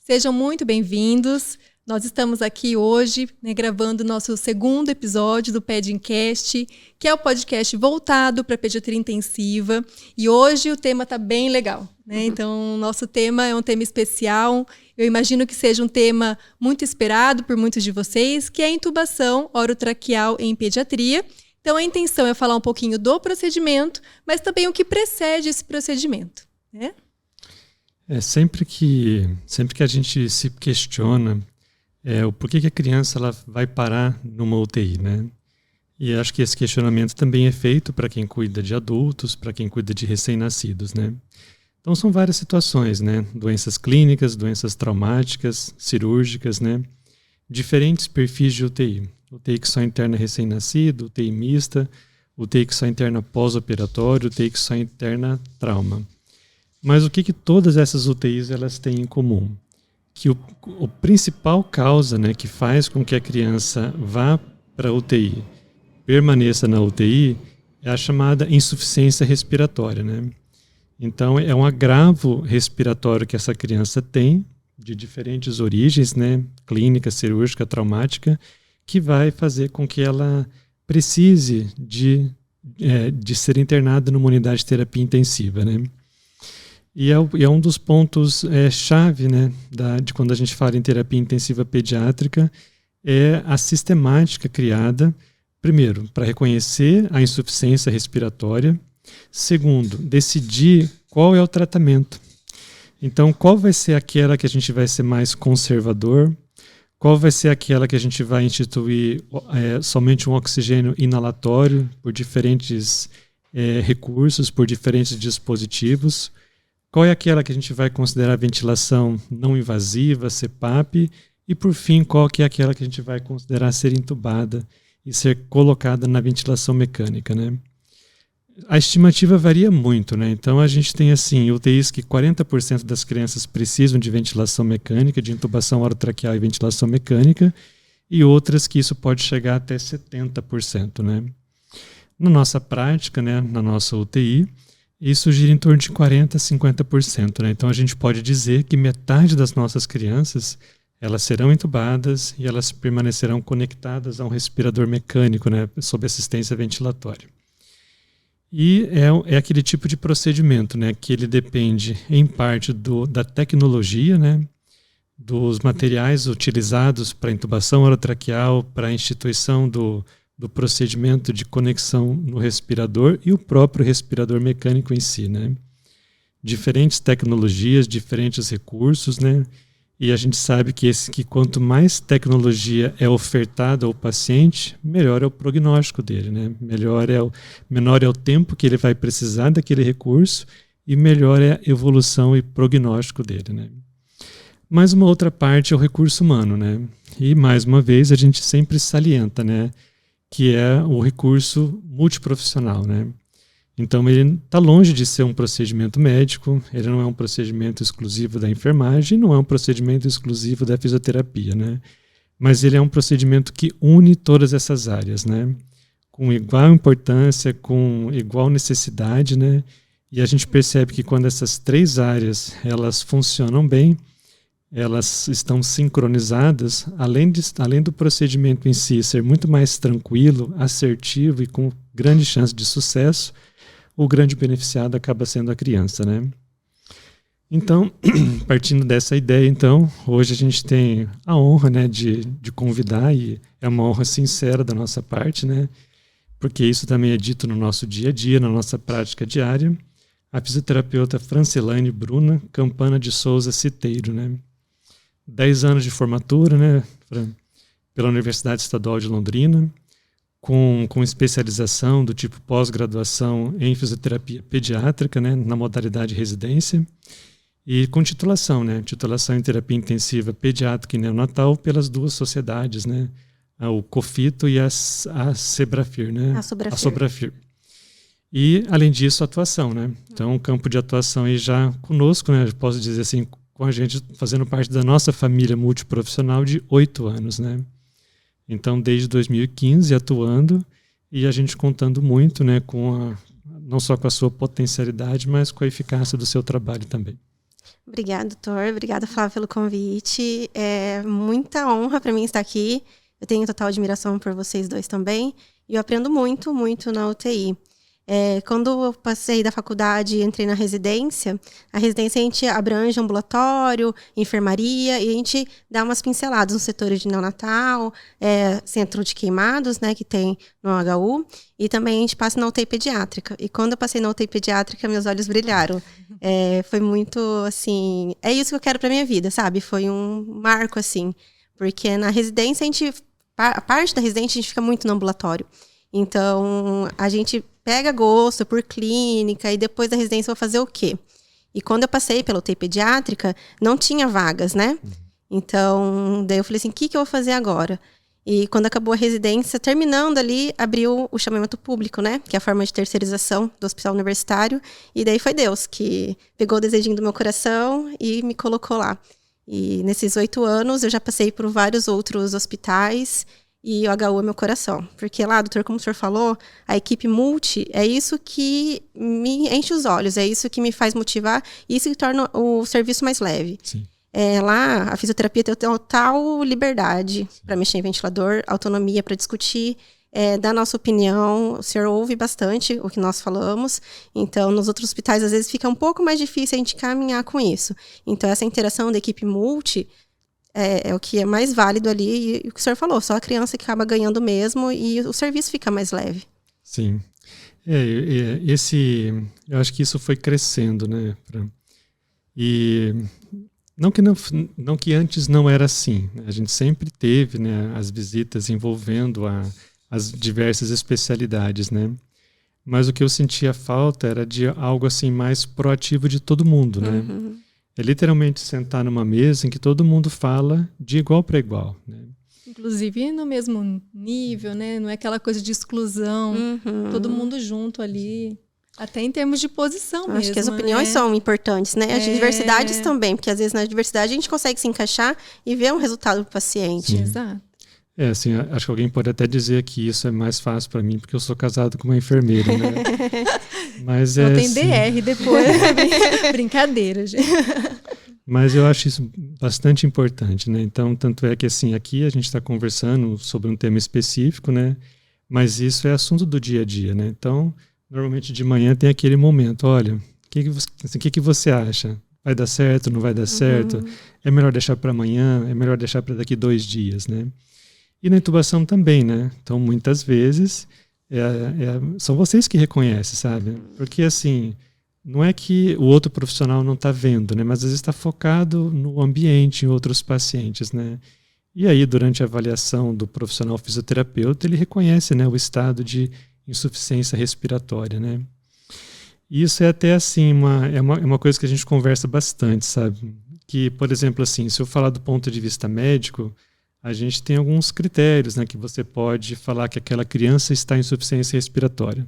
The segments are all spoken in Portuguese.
Sejam muito bem-vindos. Nós estamos aqui hoje, gravando o nosso segundo episódio do Pedincast, que é o podcast voltado para a pediatria intensiva. E hoje o tema está bem legal, né? Então, o nosso tema é um tema especial. Eu imagino que seja um tema muito esperado por muitos de vocês, que é a intubação orotraqueal em pediatria. Então, a intenção é falar um pouquinho do procedimento, mas também o que precede esse procedimento, né? Sempre que a gente se questiona o porquê que a criança ela vai parar numa UTI, né? E acho que esse questionamento também é feito para quem cuida de adultos, para quem cuida de recém-nascidos, né? Então são várias situações, né? Doenças clínicas, doenças traumáticas, cirúrgicas, né? Diferentes perfis de UTI. UTI que só interna recém-nascido, UTI mista, UTI que só interna pós-operatório, UTI que só interna trauma. Mas o que todas essas UTIs elas têm em comum? Que o principal causa, né, que faz com que a criança vá para a UTI, permaneça na UTI, é a chamada insuficiência respiratória, né? Então, é um agravo respiratório que essa criança tem, de diferentes origens, né, clínica, cirúrgica, traumática, que vai fazer com que ela precise de ser internada numa unidade de terapia intensiva, né? E é um dos pontos chave, né, de quando a gente fala em terapia intensiva pediátrica, é a sistemática criada, primeiro, para reconhecer a insuficiência respiratória, segundo, decidir qual é o tratamento. Então, qual vai ser aquela que a gente vai ser mais conservador, qual vai ser aquela que a gente vai instituir somente um oxigênio inalatório por diferentes recursos, por diferentes dispositivos. Qual é aquela que a gente vai considerar ventilação não invasiva, CPAP? E, por fim, qual que é aquela que a gente vai considerar ser intubada e ser colocada na ventilação mecânica, né? A estimativa varia muito, né? Então, a gente tem, assim, UTIs que 40% das crianças precisam de ventilação mecânica, de intubação orotraqueal e ventilação mecânica, e outras que isso pode chegar até 70%, né? Na nossa prática, né, na nossa UTI, isso gira em torno de 40% a 50%, né? Então a gente pode dizer que metade das nossas crianças elas serão intubadas e elas permanecerão conectadas a um respirador mecânico, né, sob assistência ventilatória. E é aquele tipo de procedimento, né, que ele depende em parte da tecnologia, né, dos materiais utilizados para intubação orotraqueal, para a instituição do procedimento de conexão no respirador e o próprio respirador mecânico em si, né? Diferentes tecnologias, diferentes recursos, né? E a gente sabe que quanto mais tecnologia é ofertada ao paciente, melhor é o prognóstico dele, né? Menor é o tempo que ele vai precisar daquele recurso e melhor é a evolução e prognóstico dele, né? Mas uma outra parte é o recurso humano, né? E mais uma vez a gente sempre salienta, né, que é o recurso multiprofissional, né? Então ele está longe de ser um procedimento médico, ele não é um procedimento exclusivo da enfermagem, não é um procedimento exclusivo da fisioterapia, né? Mas ele é um procedimento que une todas essas áreas, né? Com igual importância, com igual necessidade, né? E a gente percebe que quando essas três áreas elas funcionam bem, elas estão sincronizadas, além do procedimento em si ser muito mais tranquilo, assertivo e com grande chance de sucesso, o grande beneficiado acaba sendo a criança, né? Então, partindo dessa ideia, então, hoje a gente tem a honra, né, de convidar, e é uma honra sincera da nossa parte, né? Porque isso também é dito no nosso dia a dia, na nossa prática diária, a fisioterapeuta Francilane Bruna Campana de Souza Citeiro, né? 10 anos de formatura, né, pela Universidade Estadual de Londrina, com especialização do tipo pós-graduação em fisioterapia pediátrica, né, na modalidade residência, e com titulação, né, titulação em terapia intensiva pediátrica e neonatal pelas duas sociedades, né, o COFITO e a SEBRAFIR, né, a SOBRAFIR. E, além disso, atuação, né, então, campo de atuação aí já conosco, né, posso dizer assim, com a gente fazendo parte da nossa família multiprofissional de 8 anos, né? Então, desde 2015 atuando e a gente contando muito, né, não só com a sua potencialidade, mas com a eficácia do seu trabalho também. Obrigada, doutor. Obrigada, Flávia, pelo convite. É muita honra para mim estar aqui. Eu tenho total admiração por vocês dois também. E eu aprendo muito, muito na UTI. Quando eu passei da faculdade e entrei na residência, a residência a gente abrange ambulatório, enfermaria, e a gente dá umas pinceladas nos setores de neonatal, centro de queimados, né, que tem no HU, e também a gente passa na UTI pediátrica. E quando eu passei na UTI pediátrica, meus olhos brilharam. Foi muito, assim, é isso que eu quero pra minha vida, sabe? Foi um marco, assim, porque na residência a parte da residência a gente fica muito no ambulatório. Então, a gente pega gosto por clínica e depois da residência eu vou fazer o quê? E quando eu passei pela UTI pediátrica, não tinha vagas, né? Então, daí eu falei assim, o que eu vou fazer agora? E quando acabou a residência, terminando ali, abriu o chamamento público, né? Que é a forma de terceirização do hospital universitário. E daí foi Deus que pegou o desejinho do meu coração e me colocou lá. E nesses 8 anos, eu já passei por vários outros hospitais. E o HU é meu coração. Porque lá, doutor, como o senhor falou, a equipe multi é isso que me enche os olhos, é isso que me faz motivar, e isso que torna o serviço mais leve. Sim. Lá, a fisioterapia tem total liberdade para mexer em ventilador, autonomia para discutir, dar nossa opinião. O senhor ouve bastante o que nós falamos. Então, nos outros hospitais, às vezes, fica um pouco mais difícil a gente caminhar com isso. Então, essa interação da equipe multi é o que é mais válido ali, e o que o senhor falou, só a criança que acaba ganhando mesmo e o serviço fica mais leve. Sim. Eu acho que isso foi crescendo, né? E não que antes não era assim. A gente sempre teve, né, as visitas envolvendo as diversas especialidades, né? Mas o que eu sentia falta era de algo assim mais proativo de todo mundo, né? Uhum. É literalmente sentar numa mesa em que todo mundo fala de igual para igual, né? Inclusive no mesmo nível, né? Não é aquela coisa de exclusão, todo mundo junto ali, até em termos de posição mesmo. Acho que as opiniões são importantes, né? As diversidades também, porque às vezes na diversidade a gente consegue se encaixar e ver um resultado para o paciente. Sim. Exato. Assim, acho que alguém pode até dizer que isso é mais fácil para mim porque eu sou casado com uma enfermeira, né? Mas não tem assim, DR depois. Brincadeira, gente. Mas eu acho isso bastante importante, né? Então, tanto é que assim, aqui a gente está conversando sobre um tema específico, né? Mas isso é assunto do dia a dia, né? Então, normalmente de manhã tem aquele momento, olha, o que você acha? Vai dar certo, não vai dar certo? É melhor deixar para amanhã? É melhor deixar para daqui 2 dias, né? E na intubação também, né? Então, muitas vezes, são vocês que reconhecem, sabe? Porque, assim, não é que o outro profissional não está vendo, né? Mas às vezes está focado no ambiente, em outros pacientes, né? E aí, durante a avaliação do profissional fisioterapeuta, ele reconhece, né, o estado de insuficiência respiratória, né? E isso é até, assim, uma coisa que a gente conversa bastante, sabe? Que, por exemplo, assim, se eu falar do ponto de vista médico, a gente tem alguns critérios, né, que você pode falar que aquela criança está em insuficiência respiratória.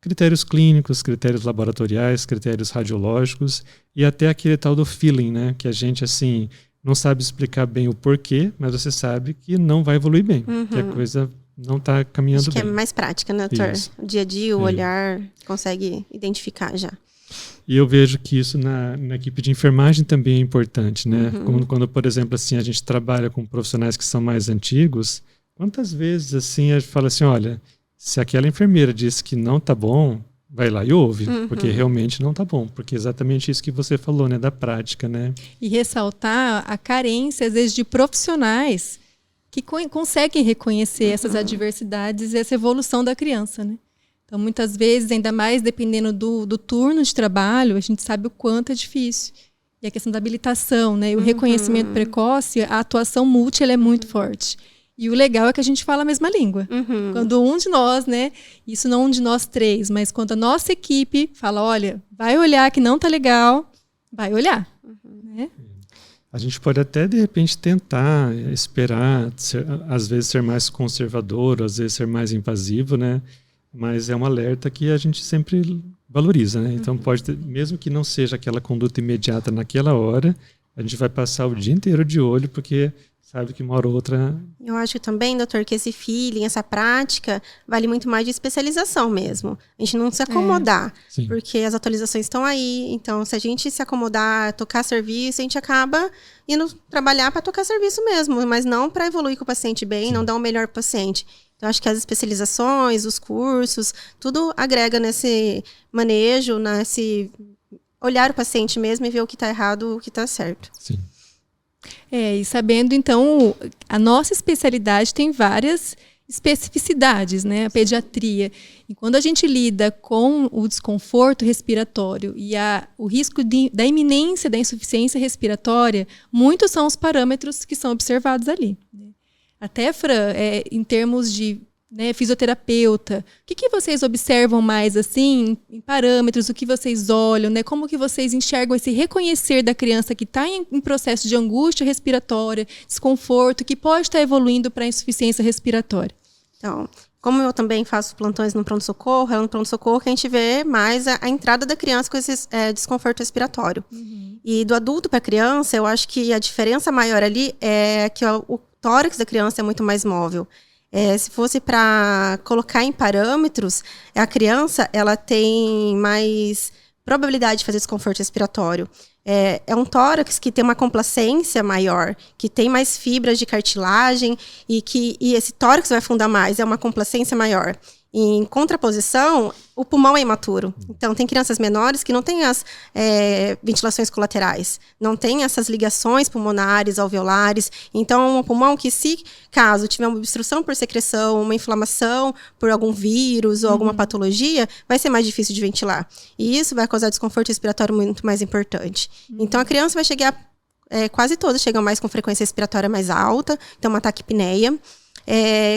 Critérios clínicos, critérios laboratoriais, critérios radiológicos e até aquele tal do feeling, né, que a gente assim não sabe explicar bem o porquê, mas você sabe que não vai evoluir bem, que a coisa não está caminhando Acho que bem. é mais prática, né, doutor? Isso. O dia a dia, o olhar, consegue identificar já. E eu vejo que isso na equipe de enfermagem também é importante, né? Quando, por exemplo, assim, a gente trabalha com profissionais que são mais antigos, quantas vezes assim a gente fala assim, olha, se aquela enfermeira disse que não tá bom, vai lá e ouve, porque realmente não tá bom, porque é exatamente isso que você falou, né, da prática, né? E ressaltar a carência, às vezes, de profissionais que conseguem reconhecer essas adversidades e essa evolução da criança, né? Então, muitas vezes, ainda mais dependendo do turno de trabalho, a gente sabe o quanto é difícil. E a questão da habilitação, né? E o reconhecimento precoce, a atuação multi, ela é muito forte. E o legal é que a gente fala a mesma língua. Quando um de nós, né? Isso não um de nós 3, mas quando a nossa equipe fala, olha, vai olhar que não tá legal, vai olhar. Né? A gente pode até, de repente, tentar esperar, às vezes ser mais conservador, às vezes ser mais invasivo, né? Mas é um alerta que a gente sempre valoriza, né? Então pode ter, mesmo que não seja aquela conduta imediata naquela hora, a gente vai passar o dia inteiro de olho, porque sabe que uma hora ou outra... Eu acho também, doutor, que esse feeling, essa prática, vale muito mais de especialização mesmo. A gente não se acomodar, porque as atualizações estão aí. Então, se a gente se acomodar, tocar serviço, a gente acaba indo trabalhar para tocar serviço mesmo, mas não para evoluir com o paciente bem, não dar o melhor para o paciente. Então, acho que as especializações, os cursos, tudo agrega nesse manejo, nesse olhar o paciente mesmo e ver o que está errado, o que está certo. Sim. E sabendo, então, a nossa especialidade tem várias especificidades, né? A pediatria. E quando a gente lida com o desconforto respiratório e o risco da iminência da insuficiência respiratória, muitos são os parâmetros que são observados ali. Até, Fran, em termos de fisioterapeuta, o que vocês observam mais assim em parâmetros, o que vocês olham, né? Como que vocês enxergam esse reconhecer da criança que está em processo de angústia respiratória, desconforto, que pode estar evoluindo para insuficiência respiratória? Então, como eu também faço plantões no pronto-socorro, é no pronto-socorro que a gente vê mais a entrada da criança com esse desconforto respiratório. E do adulto para a criança, eu acho que a diferença maior ali é que o tórax da criança é muito mais móvel. Se fosse para colocar em parâmetros, a criança ela tem mais probabilidade de fazer desconforto respiratório. É um tórax que tem uma complacência maior, que tem mais fibras de cartilagem e esse tórax vai afundar mais, é uma complacência maior. Em contraposição, o pulmão é imaturo. Então, tem crianças menores que não têm as ventilações colaterais, não têm essas ligações pulmonares, alveolares. Então, um pulmão que, se caso tiver uma obstrução por secreção, uma inflamação por algum vírus ou alguma patologia, vai ser mais difícil de ventilar. E isso vai causar desconforto respiratório muito mais importante. Então, a criança vai chegar, quase todas chegam mais com frequência respiratória mais alta, então uma taquipneia.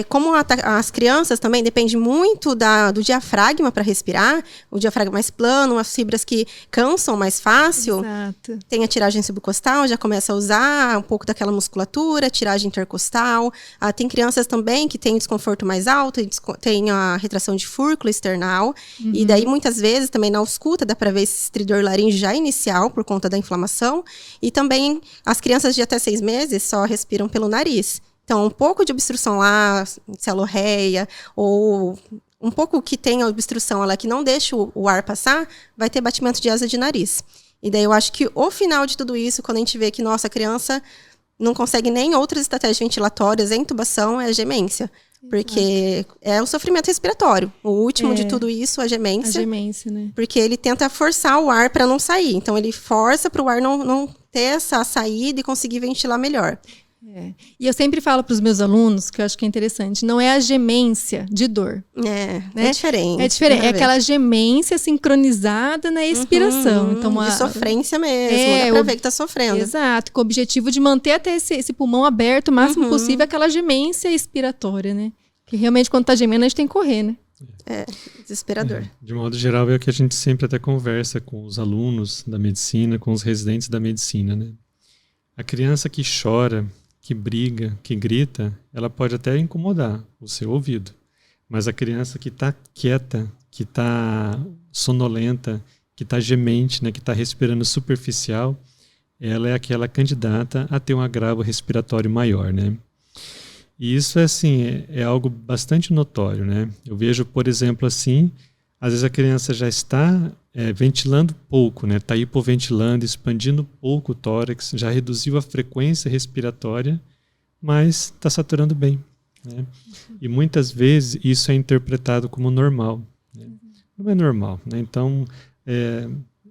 Como as crianças também depende muito do diafragma para respirar, o diafragma mais plano, as fibras que cansam mais fácil. Exato. Tem a tiragem subcostal, já começa a usar um pouco daquela musculatura, tiragem intercostal. Tem crianças também que têm desconforto mais alto, tem a retração de fúrculo external. E daí, muitas vezes, também na ausculta dá para ver esse estridor laríngeo já inicial por conta da inflamação. E também as crianças de até 6 meses só respiram pelo nariz. Então, um pouco de obstrução lá, celorreia, ou um pouco que tem a obstrução lá que não deixa o ar passar, vai ter batimento de asa de nariz. E daí eu acho que o final de tudo isso, quando a gente vê que nossa criança não consegue nem outras estratégias ventilatórias, intubação, é a gemência. Porque é o sofrimento respiratório. O último de tudo isso, a gemência. A gemência, né? Porque ele tenta forçar o ar para não sair. Então, ele força para o ar não ter essa saída e conseguir ventilar melhor. E eu sempre falo para os meus alunos, que eu acho que é interessante, não é a gemência de dor. Né? É diferente. É diferente. É aquela gemência sincronizada na expiração. Então, de sofrência mesmo. Dá pra ver que tá sofrendo. Exato. Com o objetivo de manter até esse pulmão aberto o máximo possível, aquela gemência expiratória, né? Que realmente, quando tá gemendo, a gente tem que correr, né? Desesperador. De modo geral, é o que a gente sempre até conversa com os alunos da medicina, com os residentes da medicina, né? A criança que chora, que briga, que grita, ela pode até incomodar o seu ouvido. Mas a criança que está quieta, que está sonolenta, que está gemente, né, que está respirando superficial, ela é aquela candidata a ter um agravo respiratório maior, né? E isso é algo bastante notório, né? Eu vejo, por exemplo, assim, às vezes a criança já está ventilando pouco, né? Está hipoventilando, expandindo pouco o tórax, já reduziu a frequência respiratória, mas está saturando bem, né? E muitas vezes isso é interpretado como normal, né? Não é normal, né? Então,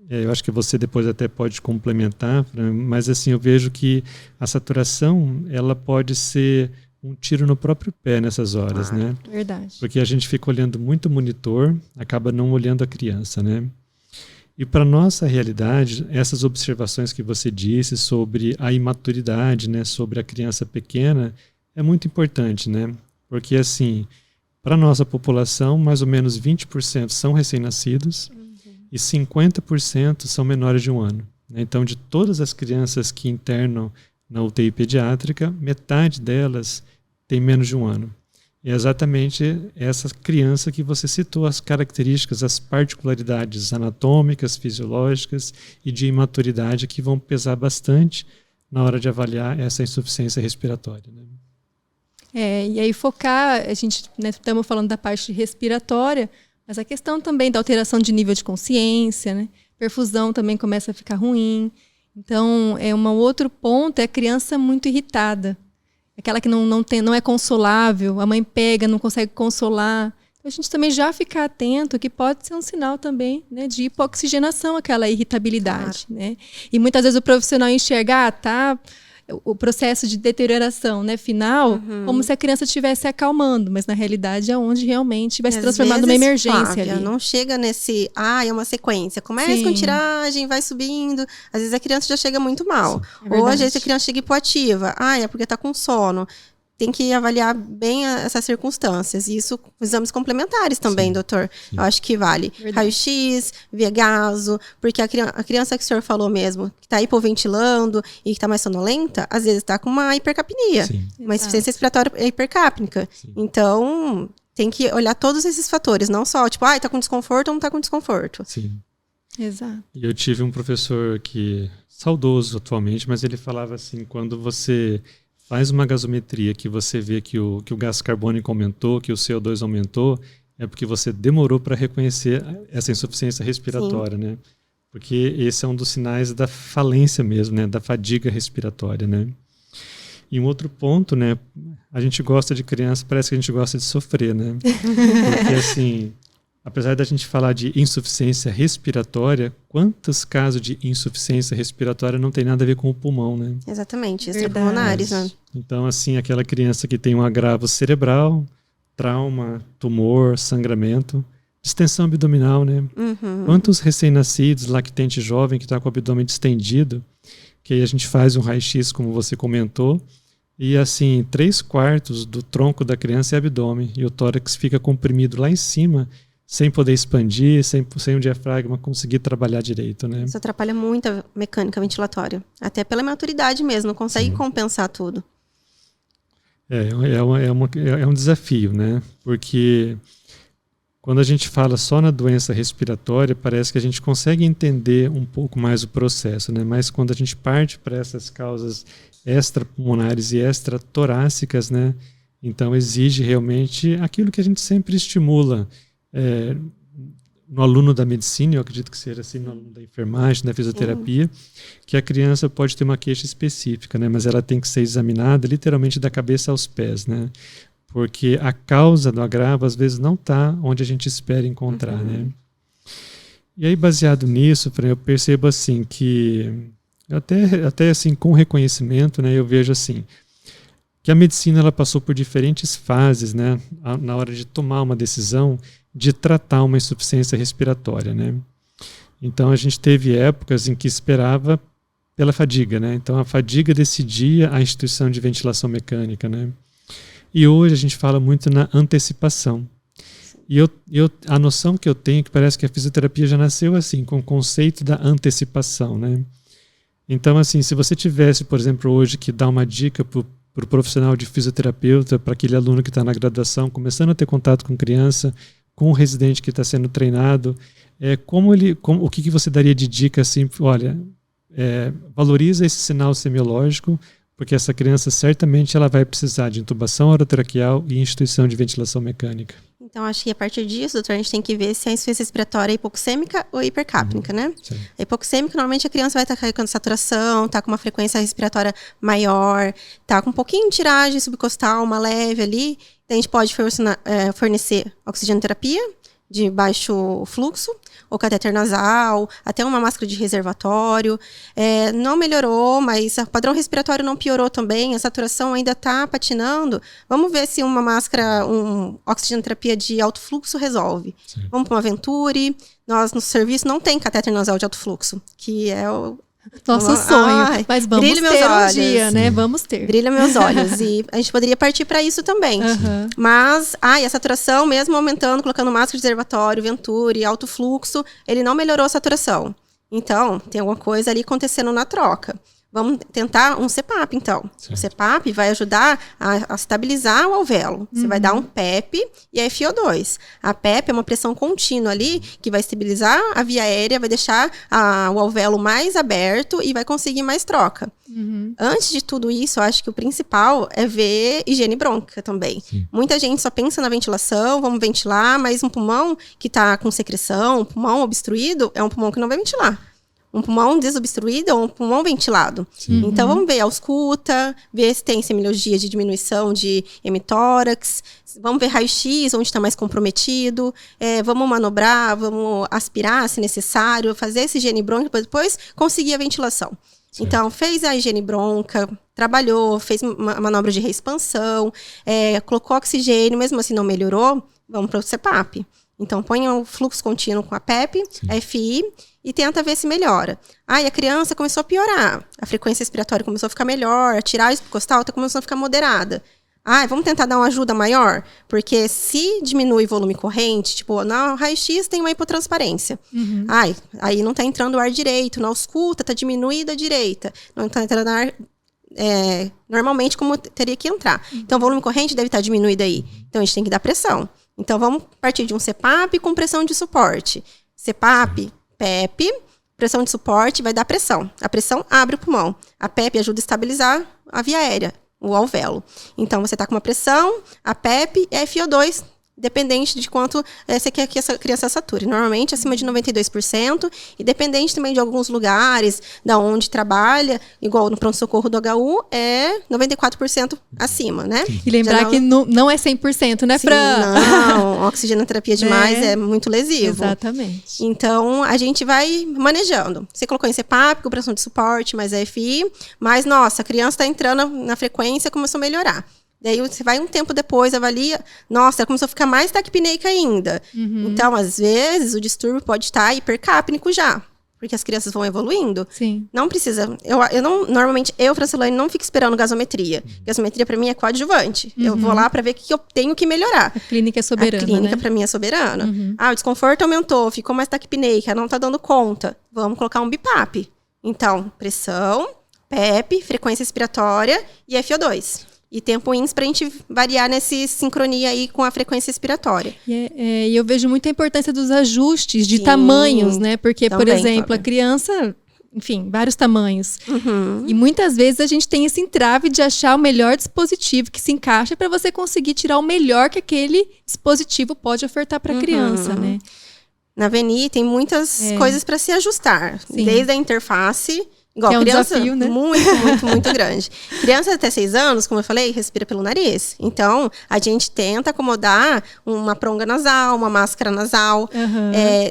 eu acho que você depois até pode complementar, mas assim, eu vejo que a saturação, ela pode ser um tiro no próprio pé nessas horas, né? Verdade. Porque a gente fica olhando muito o monitor, acaba não olhando a criança, né? E para nossa realidade, essas observações que você disse sobre a imaturidade, né, sobre a criança pequena, é muito importante, né? Porque assim, para nossa população, mais ou menos 20% são recém-nascidos e 50% são menores de 1 ano. Então, de todas as crianças que internam na UTI pediátrica, metade delas tem menos de 1 ano. é exatamente essa criança que você citou, as características, as particularidades anatômicas, fisiológicas e de imaturidade que vão pesar bastante na hora de avaliar essa insuficiência respiratória, né? E aí focar, a gente, né, estamos falando da parte respiratória, mas a questão também da alteração de nível de consciência, né? Perfusão também começa a ficar ruim. Então, um outro ponto é a criança muito irritada. Aquela que não é consolável, a mãe pega, não consegue consolar. Então, a gente também já ficar atento que pode ser um sinal também, né, de hipoxigenação, aquela irritabilidade. Claro. Né? E muitas vezes o profissional enxerga, o processo de deterioração, né, final, como se a criança estivesse acalmando, mas na realidade é onde realmente vai se transformar numa emergência. Flávia, ali. Não chega nesse, é uma sequência, começa com tiragem, vai subindo, às vezes a criança já chega muito mal, ou às vezes a criança chega hipoativa, é porque está com sono. Tem que avaliar bem essas circunstâncias. E isso, exames complementares também, doutor. Sim. Eu acho que vale. Raio-X, via gaso, porque a criança que o senhor falou mesmo, que está hipoventilando e que está mais sonolenta, às vezes está com uma hipercapnia. Sim. Uma insuficiência respiratória hipercápnica. Sim. Então, tem que olhar todos esses fatores, não só, está com desconforto ou não está com desconforto. Sim. Exato. E eu tive um professor que, saudoso atualmente, mas ele falava assim, quando você faz uma gasometria que você vê que o gás carbônico aumentou, que o CO2 aumentou, é porque você demorou para reconhecer essa insuficiência respiratória, né? Porque esse é um dos sinais da falência mesmo, né? Da fadiga respiratória, né? E um outro ponto, né? A gente gosta de criança, parece que a gente gosta de sofrer, né? Porque assim, apesar da gente falar de insuficiência respiratória, quantos casos de insuficiência respiratória não tem nada a ver com o pulmão, né? Exatamente, extrapulmonares, né? Então, assim, aquela criança que tem um agravo cerebral, trauma, tumor, sangramento, distensão abdominal, né? Quantos recém-nascidos, lactente jovem que está com o abdômen distendido, que aí a gente faz um raio-x, como você comentou, e assim, 3/4 do tronco da criança é abdômen, e o tórax fica comprimido lá em cima, sem poder expandir, sem o diafragma conseguir trabalhar direito, né? Isso atrapalha muito a mecânica ventilatória. Até pela maturidade mesmo, não consegue compensar tudo. É um desafio, né? Porque quando a gente fala só na doença respiratória, parece que a gente consegue entender um pouco mais o processo, né? Mas quando a gente parte para essas causas extrapulmonares e extratorácicas, né? Então exige realmente aquilo que a gente sempre estimula no aluno da medicina, eu acredito que seja assim, no aluno da enfermagem, da fisioterapia, que a criança pode ter uma queixa específica, né? Mas ela tem que ser examinada literalmente da cabeça aos pés, né? Porque a causa do agravo às vezes não está onde a gente espera encontrar, né? E aí, baseado nisso, eu percebo assim que até assim com reconhecimento, né? Eu vejo assim que a medicina ela passou por diferentes fases, né? Na hora de tomar uma decisão de tratar uma insuficiência respiratória, né? Então a gente teve épocas em que esperava pela fadiga, né? Então a fadiga decidia a instituição de ventilação mecânica, né? E hoje a gente fala muito na antecipação. E a noção que eu tenho é que parece que a fisioterapia já nasceu assim, com o conceito da antecipação, né? Então assim, se você tivesse, por exemplo, hoje que dar uma dica para o profissional de fisioterapeuta, para aquele aluno que está na graduação, começando a ter contato com criança, com o residente que está sendo treinado, o que você daria de dica assim? Olha, valoriza esse sinal semiológico, porque essa criança certamente ela vai precisar de intubação orotraqueal e instituição de ventilação mecânica. Então, acho que a partir disso, doutor, a gente tem que ver se a insuficiência respiratória é hipoxêmica ou hipercápnica, né? Sim. A hipoxêmica, normalmente a criança vai estar carregando saturação, tá com uma frequência respiratória maior, tá com um pouquinho de tiragem subcostal, uma leve ali. Então, a gente pode fornecer oxigenoterapia de baixo fluxo, ou catéter nasal, até uma máscara de reservatório. Não melhorou, mas o padrão respiratório não piorou também, a saturação ainda está patinando. Vamos ver se uma máscara, oxigenoterapia de alto fluxo resolve. Sim. Vamos para uma Venturi. Nós, no serviço, não tem catéter nasal de alto fluxo, que é o nosso sonho, mas vamos ter um dia, né? Vamos ter. Brilha meus olhos. E a gente poderia partir para isso também. Mas, e a saturação, mesmo aumentando, colocando máscara de reservatório, Venturi, alto fluxo, ele não melhorou a saturação. Então, tem alguma coisa ali acontecendo na troca. Vamos tentar um CPAP, então. Certo. O CPAP vai ajudar a estabilizar o alvéolo. Você vai dar um PEP e a FiO2. A PEP é uma pressão contínua ali, que vai estabilizar a via aérea, vai deixar o alvéolo mais aberto e vai conseguir mais troca. Antes de tudo isso, eu acho que o principal é ver higiene brônquica também. Sim. Muita gente só pensa na ventilação, vamos ventilar, mas um pulmão que está com secreção, um pulmão obstruído, é um pulmão que não vai ventilar. Um pulmão desobstruído ou um pulmão ventilado. Então, vamos ver a ausculta, ver se tem semiologia de diminuição de hemitórax, vamos ver raio-x, onde está mais comprometido, vamos manobrar, vamos aspirar, se necessário, fazer essa higiene brônquica para depois conseguir a ventilação. Certo. Então, fez a higiene bronca, trabalhou, fez uma manobra de reexpansão, colocou oxigênio, mesmo assim não melhorou, vamos para o CPAP. Então, põe o fluxo contínuo com a PEP, a FI, e tenta ver se melhora. E a criança começou a piorar. A frequência respiratória começou a ficar melhor, a tiragem costal está começando a ficar moderada. Vamos tentar dar uma ajuda maior? Porque se diminui o volume corrente, tipo, na raio-x tem uma hipotransparência. Aí não está entrando o ar direito, na ausculta está diminuída a direita. Não está entrando ar normalmente como teria que entrar. Então, o volume corrente deve estar diminuído aí. Então, a gente tem que dar pressão. Então, vamos partir de um CPAP com pressão de suporte. CPAP, PEP, pressão de suporte, vai dar pressão. A pressão abre o pulmão. A PEP ajuda a estabilizar a via aérea, o alvéolo. Então, você está com uma pressão, a PEP e a FiO2, dependente de quanto você quer que essa criança sature. Normalmente, acima de 92%, e dependente também de alguns lugares, da onde trabalha, igual no pronto-socorro do HU, é 94% acima, né? E lembrar que não é 100%, né, Sim, não, oxigenoterapia demais é muito lesivo. Exatamente. Então, a gente vai manejando. Você colocou em CPAP, com pressão de suporte, mais a FI, mas, nossa, a criança está entrando na frequência, começou a melhorar. Daí você vai um tempo depois, avalia, nossa, ela começou a ficar mais taquipneica ainda. Então, às vezes, o distúrbio pode estar hipercápnico já, porque as crianças vão evoluindo. Sim. Não precisa, normalmente, Francilane, não fico esperando gasometria. Gasometria, para mim, é coadjuvante. Eu vou lá para ver o que eu tenho que melhorar. A clínica é soberana, A clínica, para mim, é soberana. O desconforto aumentou, ficou mais taquipneica, não tá dando conta. Vamos colocar um BiPAP. Então, pressão, PEP, frequência respiratória e FiO2. E tempo INS para a gente variar nessa sincronia aí com a frequência respiratória. E eu vejo muita importância dos ajustes de tamanhos, né? Porque, também, por exemplo, a criança, enfim, vários tamanhos. E muitas vezes a gente tem esse entrave de achar o melhor dispositivo que se encaixa para você conseguir tirar o melhor que aquele dispositivo pode ofertar para a criança, né? Na VNI tem muitas coisas para se ajustar. Sim. Desde a interface... Igual é um criança, desafio, né? muito grande. Criança até 6 anos, como eu falei, respira pelo nariz. Então, a gente tenta acomodar uma pronga nasal, uma máscara nasal.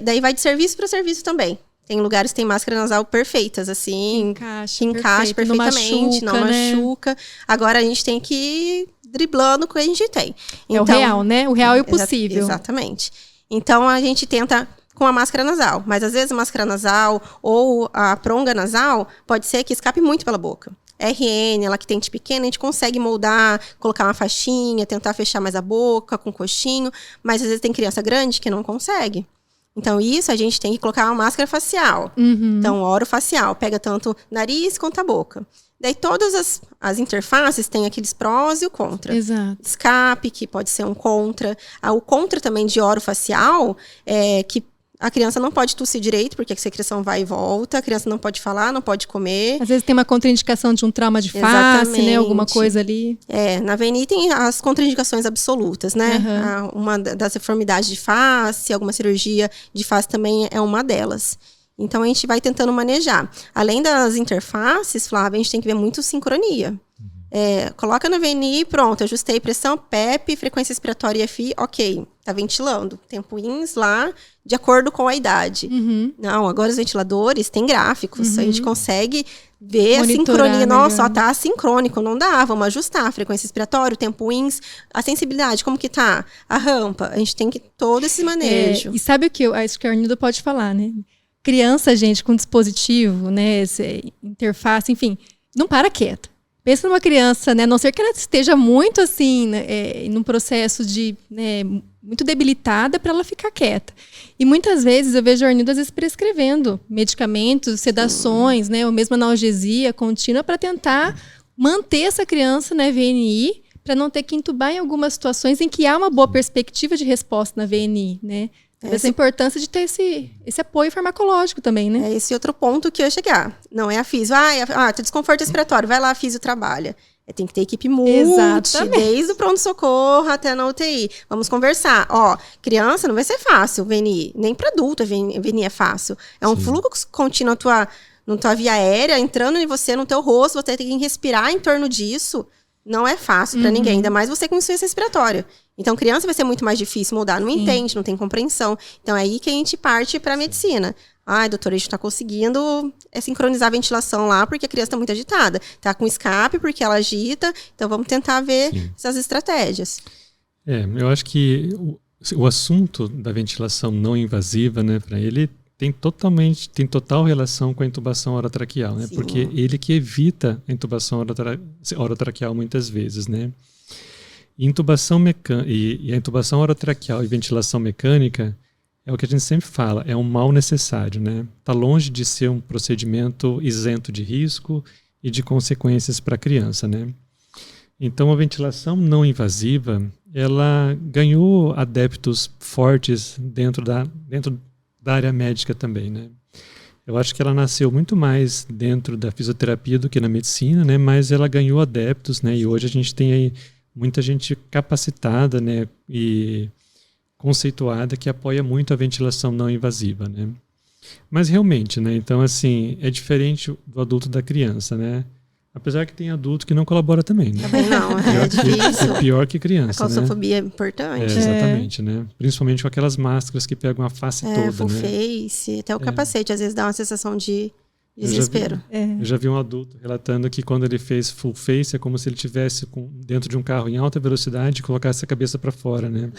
Daí vai de serviço para serviço também. Tem lugares que tem máscara nasal perfeitas, assim. Que encaixa perfeitamente, não machuca. Agora, a gente tem que ir driblando o que a gente tem. Então, é o real, né? O real e o possível. Exatamente. Então, a gente tenta... com a máscara nasal, mas às vezes a máscara nasal ou a pronga nasal pode ser que escape muito pela boca. RN, lactente pequena, a gente consegue moldar, colocar uma faixinha, tentar fechar mais a boca com coxinho, mas às vezes tem criança grande que não consegue. Então isso a gente tem que colocar uma máscara facial. Então orofacial, pega tanto nariz quanto a boca. Daí todas as interfaces têm aqueles prós e o contra. Exato. Escape, que pode ser um contra. O contra também de orofacial é que a criança não pode tossir direito, porque a secreção vai e volta. A criança não pode falar, não pode comer. Às vezes tem uma contraindicação de um trauma de face, né? Alguma coisa ali. Na VNI tem as contraindicações absolutas, né? Uma das deformidades de face, alguma cirurgia de face também é uma delas. Então, a gente vai tentando manejar. Além das interfaces, Flávia, a gente tem que ver muito sincronia. Coloca na VNI, pronto, ajustei pressão, PEP, frequência respiratória e FI, ok, tá ventilando. Tempo INS lá, de acordo com a idade. Não, agora os ventiladores têm gráficos, a gente consegue ver a sincronia. Nossa, tá assincrônico, não dá, vamos ajustar a frequência respiratória, o tempo INS, a sensibilidade, como que tá? A rampa, a gente tem que todo esse manejo. E sabe o que acho que a Arnilda pode falar, né? Criança, gente, com dispositivo, né, interface, enfim, não para quieta. Pensa numa criança, né, a não ser que ela esteja muito assim, num processo de muito debilitada para ela ficar quieta. E muitas vezes eu vejo a Arnilda às vezes prescrevendo medicamentos, sedações, né, ou mesmo analgesia contínua para tentar manter essa criança na VNI, para não ter que entubar em algumas situações em que há uma boa perspectiva de resposta na VNI, né? Essa importância de ter esse apoio farmacológico também, né? É esse outro ponto que eu ia chegar. Não é a físio. Tem desconforto respiratório, vai lá, a físio trabalha. Tem que ter equipe desde o pronto-socorro até na UTI. Vamos conversar. Criança não vai ser fácil, VNI. Nem para adulto a VNI é fácil. É um fluxo contínuo na tua via aérea, entrando em você, no teu rosto, você tem que respirar em torno disso. Não é fácil para ninguém, ainda mais você com insuficiência respiratória. Então, criança vai ser muito mais difícil mudar, não entende, não tem compreensão. Então, é aí que a gente parte para a medicina. Doutora, a gente está conseguindo sincronizar a ventilação lá, porque a criança está muito agitada. Está com escape, porque ela agita. Então, vamos tentar ver essas estratégias. Eu acho que o assunto da ventilação não invasiva, né, para ele, tem total relação com a intubação orotraqueal, né? Porque ele que evita a intubação orotraqueal muitas vezes, né? E a intubação orotraqueal e ventilação mecânica é o que a gente sempre fala, é um mal necessário, né? Está longe de ser um procedimento isento de risco e de consequências para a criança, né? Então, a ventilação não invasiva, ela ganhou adeptos fortes dentro da área médica também, né? Eu acho que ela nasceu muito mais dentro da fisioterapia do que na medicina, né? Mas ela ganhou adeptos, né? E hoje a gente tem aí muita gente capacitada, né? E conceituada que apoia muito a ventilação não invasiva, né? Mas realmente, né? Então, assim, é diferente do adulto da criança, né? Apesar que tem adulto que não colabora também, né? Também não, é difícil. É pior que criança, a claustrofobia, né? É importante. Exatamente, né? Principalmente com aquelas máscaras que pegam a face toda, full né? face, até o capacete, às vezes dá uma sensação de desespero. Eu já vi um adulto relatando que quando ele fez full face é como se ele estivesse dentro de um carro em alta velocidade e colocasse a cabeça para fora, né?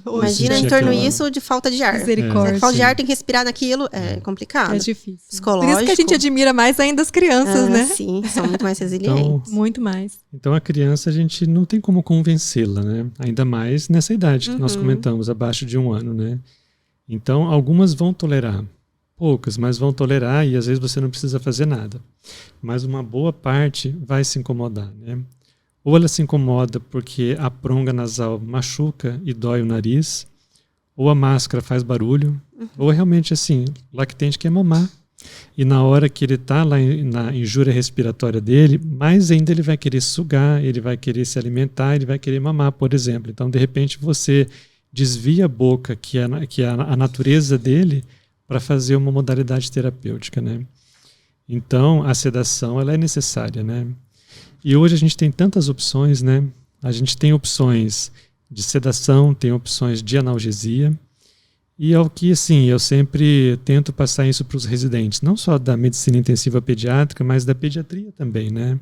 Imagina em torno disso de falta de ar. Misericórdia. Falta de ar, tem que respirar naquilo, é complicado. É difícil. Psicológico. Por isso que a gente admira mais ainda as crianças, né? Sim, são muito mais resilientes. Muito mais. Então a criança a gente não tem como convencê-la, né? Ainda mais nessa idade que nós comentamos, abaixo de 1 ano, né? Então algumas vão tolerar. Poucas, mas vão tolerar e às vezes você não precisa fazer nada. Mas uma boa parte vai se incomodar, né? Ou ela se incomoda porque a pronga nasal machuca e dói o nariz, ou a máscara faz barulho, ou realmente assim, o lactente quer mamar. E na hora que ele está lá na injúria respiratória dele, mais ainda ele vai querer sugar, ele vai querer se alimentar, ele vai querer mamar, por exemplo. Então, de repente, você desvia a boca, que é a natureza dele, para fazer uma modalidade terapêutica, né? Então, a sedação ela é necessária, né? E hoje a gente tem tantas opções, né? A gente tem opções de sedação, tem opções de analgesia, e é o que, assim, eu sempre tento passar isso para os residentes, não só da medicina intensiva pediátrica, mas da pediatria também, né?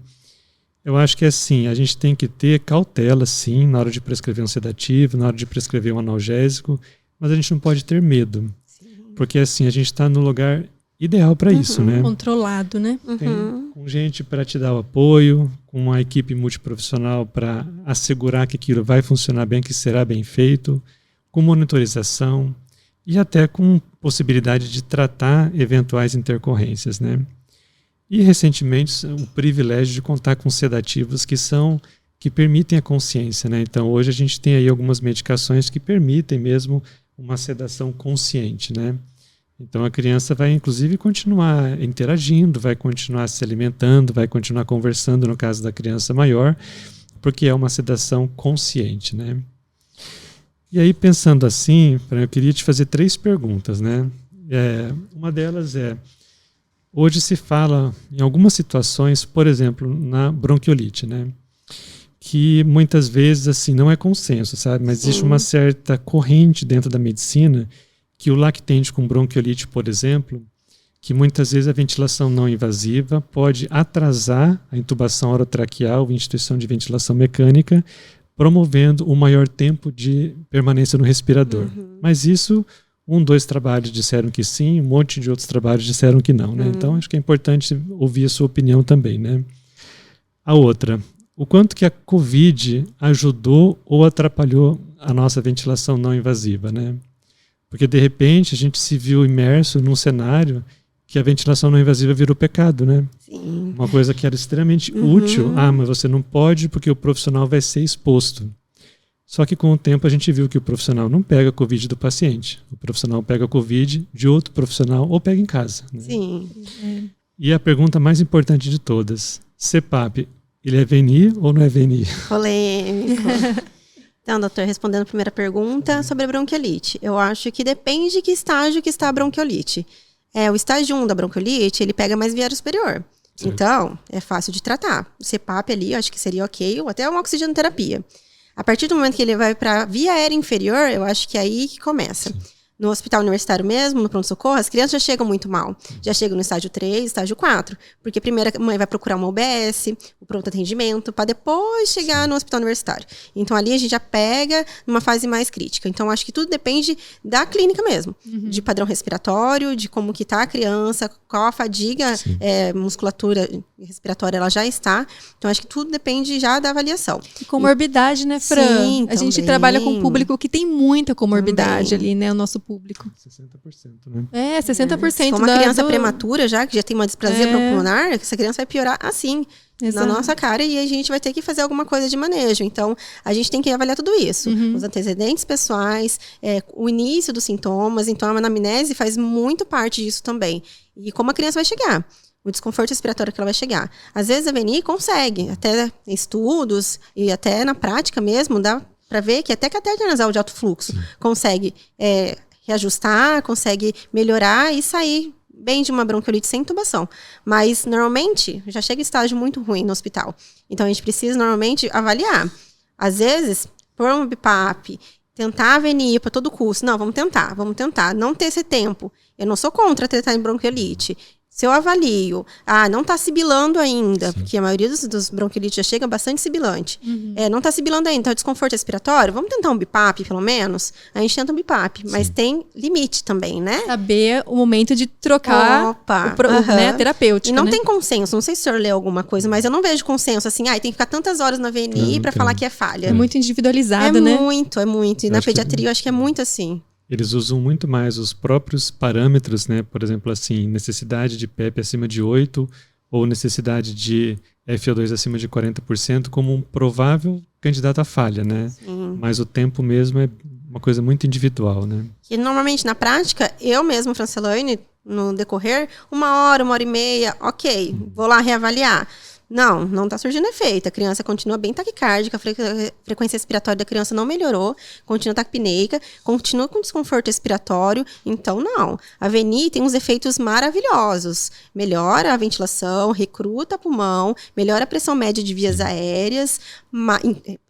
Eu acho que, assim, a gente tem que ter cautela, sim, na hora de prescrever um sedativo, na hora de prescrever um analgésico, mas a gente não pode ter medo. Porque assim, a gente está no lugar ideal para isso, né? Controlado, né? Com gente para te dar o apoio, com uma equipe multiprofissional para assegurar que aquilo vai funcionar bem, que será bem feito, com monitorização e até com possibilidade de tratar eventuais intercorrências, né? E recentemente o privilégio de contar com sedativos que permitem a consciência, né? Então hoje a gente tem aí algumas medicações que permitem mesmo uma sedação consciente, né? Então a criança vai inclusive continuar interagindo, vai continuar se alimentando, vai continuar conversando no caso da criança maior, porque é uma sedação consciente, né? E aí pensando assim, eu queria te fazer 3 perguntas, né? Uma delas é, hoje se fala em algumas situações, por exemplo, na bronquiolite, né? Que muitas vezes assim não é consenso, sabe? Mas existe uma certa corrente dentro da medicina que o lactente com bronquiolite, por exemplo, que muitas vezes a ventilação não invasiva pode atrasar a intubação orotraqueal e instituição de ventilação mecânica, promovendo um maior tempo de permanência no respirador. Mas isso, 2 trabalhos disseram que sim, um monte de outros trabalhos disseram que não, né? Então acho que é importante ouvir a sua opinião também, né? A outra, o quanto que a COVID ajudou ou atrapalhou a nossa ventilação não invasiva, né? Porque, de repente, a gente se viu imerso num cenário que a ventilação não invasiva virou pecado, né? Sim. Uma coisa que era extremamente útil. Mas você não pode porque o profissional vai ser exposto. Só que com o tempo a gente viu que o profissional não pega a Covid do paciente. O profissional pega a Covid de outro profissional ou pega em casa. Né? Sim. E a pergunta mais importante de todas. CPAP, ele é VNI ou não é VNI? Polêmico. Então, doutor, respondendo a primeira pergunta sobre a bronquiolite. Eu acho que depende de que estágio que está a bronquiolite. O estágio 1 da bronquiolite, ele pega mais via aérea superior. Certo. Então, é fácil de tratar. O CPAP ali, eu acho que seria ok, ou até uma oxigenoterapia. A partir do momento que ele vai para via aérea inferior, eu acho que é aí que começa. Sim. No hospital universitário mesmo, no pronto-socorro, as crianças já chegam muito mal. Já chegam no estágio 3, estágio 4. Porque primeiro a mãe vai procurar uma UBS, o pronto atendimento, para depois chegar no hospital universitário. Então ali a gente já pega numa fase mais crítica. Então acho que tudo depende da clínica mesmo. De padrão respiratório, de como que tá a criança, qual a fadiga, musculatura respiratória ela já está. Então acho que tudo depende já da avaliação. E comorbidade, né, Fran? Sim, a gente trabalha com um público que tem muita comorbidade ali, né, o nosso público. 60%, né? 60%. Se for uma criança prematura já, que já tem uma displasia bronquipulmonar, essa criança vai piorar assim, na nossa cara, e a gente vai ter que fazer alguma coisa de manejo. Então, a gente tem que avaliar tudo isso. Os antecedentes pessoais, o início dos sintomas. Então, a anamnese faz muito parte disso também. E como a criança vai chegar. O desconforto respiratório que ela vai chegar. Às vezes, a VNI consegue, até em estudos e até na prática mesmo, dá para ver que até catéter nasal de alto fluxo consegue reajustar, consegue melhorar e sair bem de uma bronquiolite sem intubação. Mas, normalmente, já chega em estágio muito ruim no hospital. Então, a gente precisa, normalmente, avaliar. Às vezes, pôr um BIPAP, tentar a VNI para todo custo. Não, vamos tentar. Não ter esse tempo. Eu não sou contra tratar em bronquiolite. Se eu avalio, não está sibilando ainda, porque a maioria dos bronquiolites já chega bastante sibilante. Não está sibilando ainda, então é desconforto respiratório, vamos tentar um BIPAP, pelo menos? A gente tenta um BIPAP, mas tem limite também, né? Saber o momento de trocar a terapêutica, E não né? tem consenso, não sei se o senhor leu alguma coisa, mas eu não vejo consenso assim, tem que ficar tantas horas na VNI para falar que é falha. É muito individualizado, né? É muito. E na pediatria eu acho que é muito assim. Eles usam muito mais os próprios parâmetros, né? Por exemplo, assim, necessidade de PEP acima de 8 ou necessidade de FO2 acima de 40% como um provável candidato à falha, né? Sim. Mas o tempo mesmo é uma coisa muito individual, né? E normalmente, na prática, eu mesmo, Francielaine, no decorrer, 1 hora, 1h30, ok, vou lá reavaliar. Não está surgindo efeito. A criança continua bem taquicárdica, a frequência respiratória da criança não melhorou, continua taquipneica, continua com desconforto respiratório. Então, não. A VNI tem uns efeitos maravilhosos. Melhora a ventilação, recruta pulmão, melhora a pressão média de vias aéreas,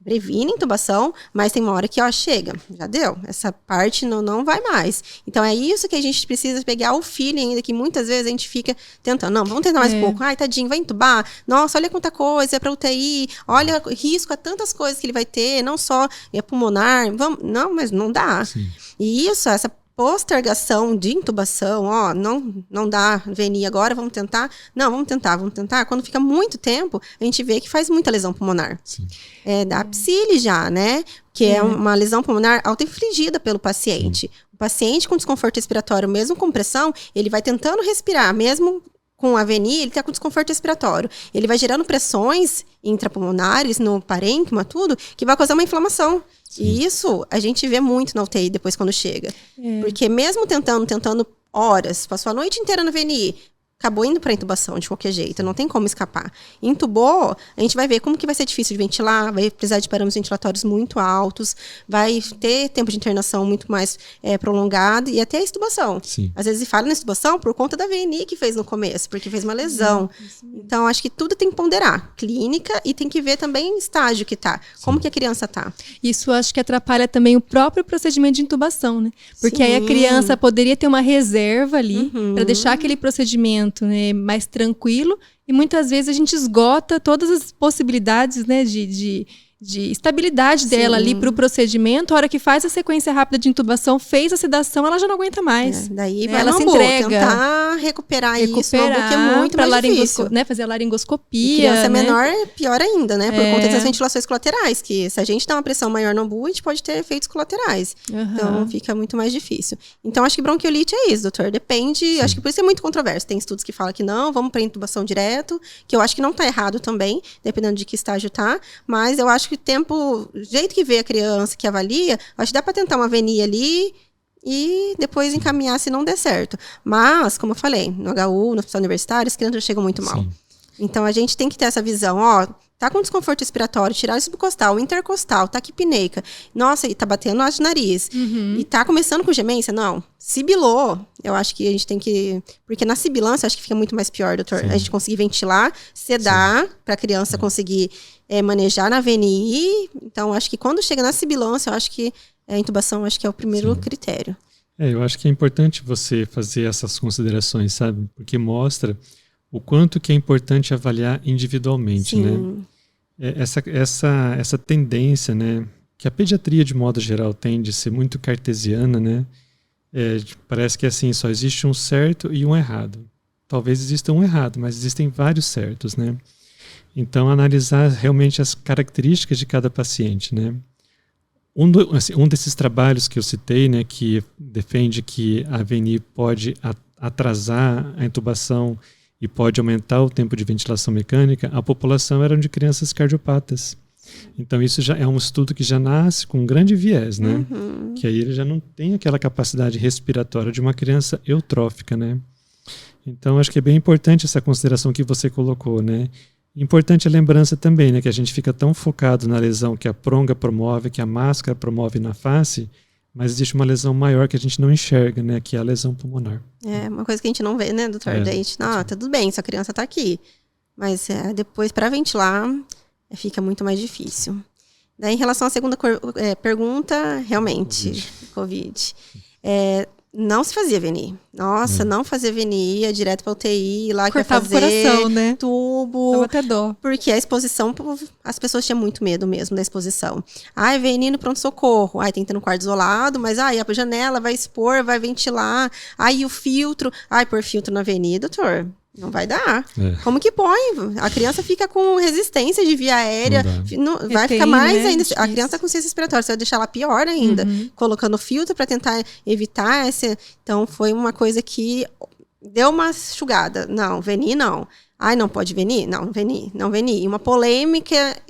previne intubação, mas tem uma hora que, chega, já deu. Essa parte não vai mais. Então, é isso que a gente precisa pegar o feeling ainda, que muitas vezes a gente fica tentando. Não, vamos tentar mais um pouco. Ai, tadinho, vai intubar. Nossa, olha quanta coisa, é para UTI. Olha o risco, há tantas coisas que ele vai ter, não só pulmonar. Não, mas não dá. Sim. E essa postergação de intubação, não dá VNI agora, vamos tentar. Não, vamos tentar. Quando fica muito tempo, a gente vê que faz muita lesão pulmonar. Sim. Da psile já, né? Que é uma lesão pulmonar auto-infligida pelo paciente. Sim. O paciente com desconforto respiratório, mesmo com pressão, ele vai tentando respirar, mesmo com a VNI, ele está com desconforto respiratório. Ele vai gerando pressões intrapulmonares no parênquima, tudo, que vai causar uma inflamação. Sim. E isso a gente vê muito na UTI depois quando chega. Porque mesmo tentando horas, passou a noite inteira na VNI, acabou indo para intubação de qualquer jeito, não tem como escapar. Intubou, a gente vai ver como que vai ser difícil de ventilar, vai precisar de parâmetros ventilatórios muito altos, vai ter tempo de internação muito mais prolongado e até a extubação. Sim. Às vezes falha na extubação por conta da VNI que fez no começo, porque fez uma lesão. Então, acho que tudo tem que ponderar. Clínica e tem que ver também o estágio que tá, como que a criança tá. Isso acho que atrapalha também o próprio procedimento de intubação, né? Porque aí a criança poderia ter uma reserva ali para deixar aquele procedimento, né, mais tranquilo, e muitas vezes a gente esgota todas as possibilidades, né, de estabilidade dela ali para o procedimento. A hora que faz a sequência rápida de intubação, fez a sedação, ela já não aguenta mais. Daí vai ela no se ambu, entrega. Tentar recuperar isso, no ambu, que é muito mais difícil. Né, fazer a laringoscopia. Criança né? menor é pior ainda, né? Por conta das ventilações colaterais, que se a gente dá uma pressão maior no ambu, a gente pode ter efeitos colaterais. Então, fica muito mais difícil. Então, acho que bronquiolite é isso, doutor. Depende, acho que por isso é muito controverso. Tem estudos que falam que não, vamos para intubação direto, que eu acho que não tá errado também, dependendo de que estágio tá, mas eu acho que o tempo, o jeito que vê a criança, que avalia, acho que dá para tentar uma VNI ali e depois encaminhar se não der certo. Mas, como eu falei, no HU, no hospital universitário, as crianças chegam muito mal. Então, a gente tem que ter essa visão, tá com desconforto respiratório, tirar subcostal, intercostal, taquipneica, nossa, e tá batendo no nariz, e tá começando com gemência, não, sibilou, eu acho que a gente tem que, porque na sibilância, eu acho que fica muito mais pior, doutor, a gente conseguir ventilar, sedar, pra criança conseguir manejar na VNI, então, acho que quando chega na sibilância, eu acho que a intubação, acho que é o primeiro critério. Eu acho que é importante você fazer essas considerações, sabe, porque mostra o quanto que é importante avaliar individualmente, né? Essa tendência, né, que a pediatria de modo geral tende a ser muito cartesiana, né? Parece que assim só existe um certo e um errado. Talvez exista um errado, mas existem vários certos, né? Então analisar realmente as características de cada paciente, né? Um desses trabalhos que eu citei, né, que defende que a VNI pode atrasar a intubação e pode aumentar o tempo de ventilação mecânica, a população era de crianças cardiopatas. Então isso já é um estudo que já nasce com um grande viés, né? Que aí ele já não tem aquela capacidade respiratória de uma criança eutrófica, né? Então acho que é bem importante essa consideração que você colocou, né? Importante a lembrança também, né? Que a gente fica tão focado na lesão que a pronga promove, que a máscara promove na face, mas existe uma lesão maior que a gente não enxerga, né? Que é a lesão pulmonar. Uma coisa que a gente não vê, né, doutor? Daí a gente, tá tudo bem, essa criança tá aqui. Mas depois, para ventilar, fica muito mais difícil. Daí, em relação à segunda pergunta, realmente, COVID. Não se fazia VNI. Nossa, não fazia VNI, ia direto pra UTI, lá cortava quer fazer o coração, né? tubo. Dava até dó. Porque a exposição, as pessoas tinham muito medo mesmo da exposição. VNI no pronto-socorro. Tem que ter no quarto isolado, mas a janela vai expor, vai ventilar. O filtro. Pôr filtro na VNI, doutor. Não vai dar. Como que põe? A criança fica com resistência de via aérea. Vai ficar mais ainda. A criança tá com ciência respiratória. Você vai deixar ela pior ainda. Colocando filtro para tentar evitar essa. Então, foi uma coisa que deu uma enxugada. Não, VNI não. Não pode VNI? Não, VNI. Não, VNI. Uma polêmica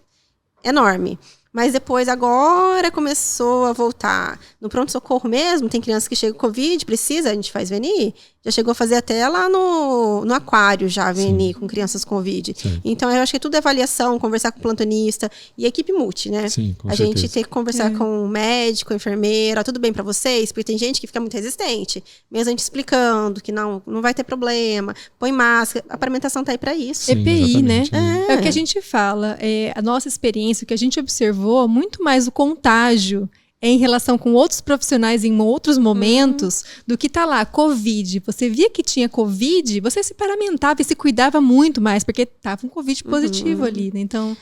enorme. Mas depois, agora, começou a voltar. No pronto-socorro mesmo, tem criança que chega com Covid, precisa, a gente faz VNI. Já chegou a fazer até lá no aquário já, VNI, com crianças com Covid. Então, eu acho que tudo é avaliação, conversar com o plantonista e equipe multi, né? Sim, com a certeza. gente tem que conversar com o médico, a enfermeira, tudo bem pra vocês? Porque tem gente que fica muito resistente. Mesmo a gente explicando que não vai ter problema, põe máscara, a aparamentação tá aí pra isso. Sim, EPI, né? É o que a gente fala, a nossa experiência, o que a gente observou, muito mais o contágio em relação com outros profissionais em outros momentos do que tá lá, Covid. Você via que tinha Covid, você se paramentava e se cuidava muito mais, porque tava um Covid positivo ali, né? Então...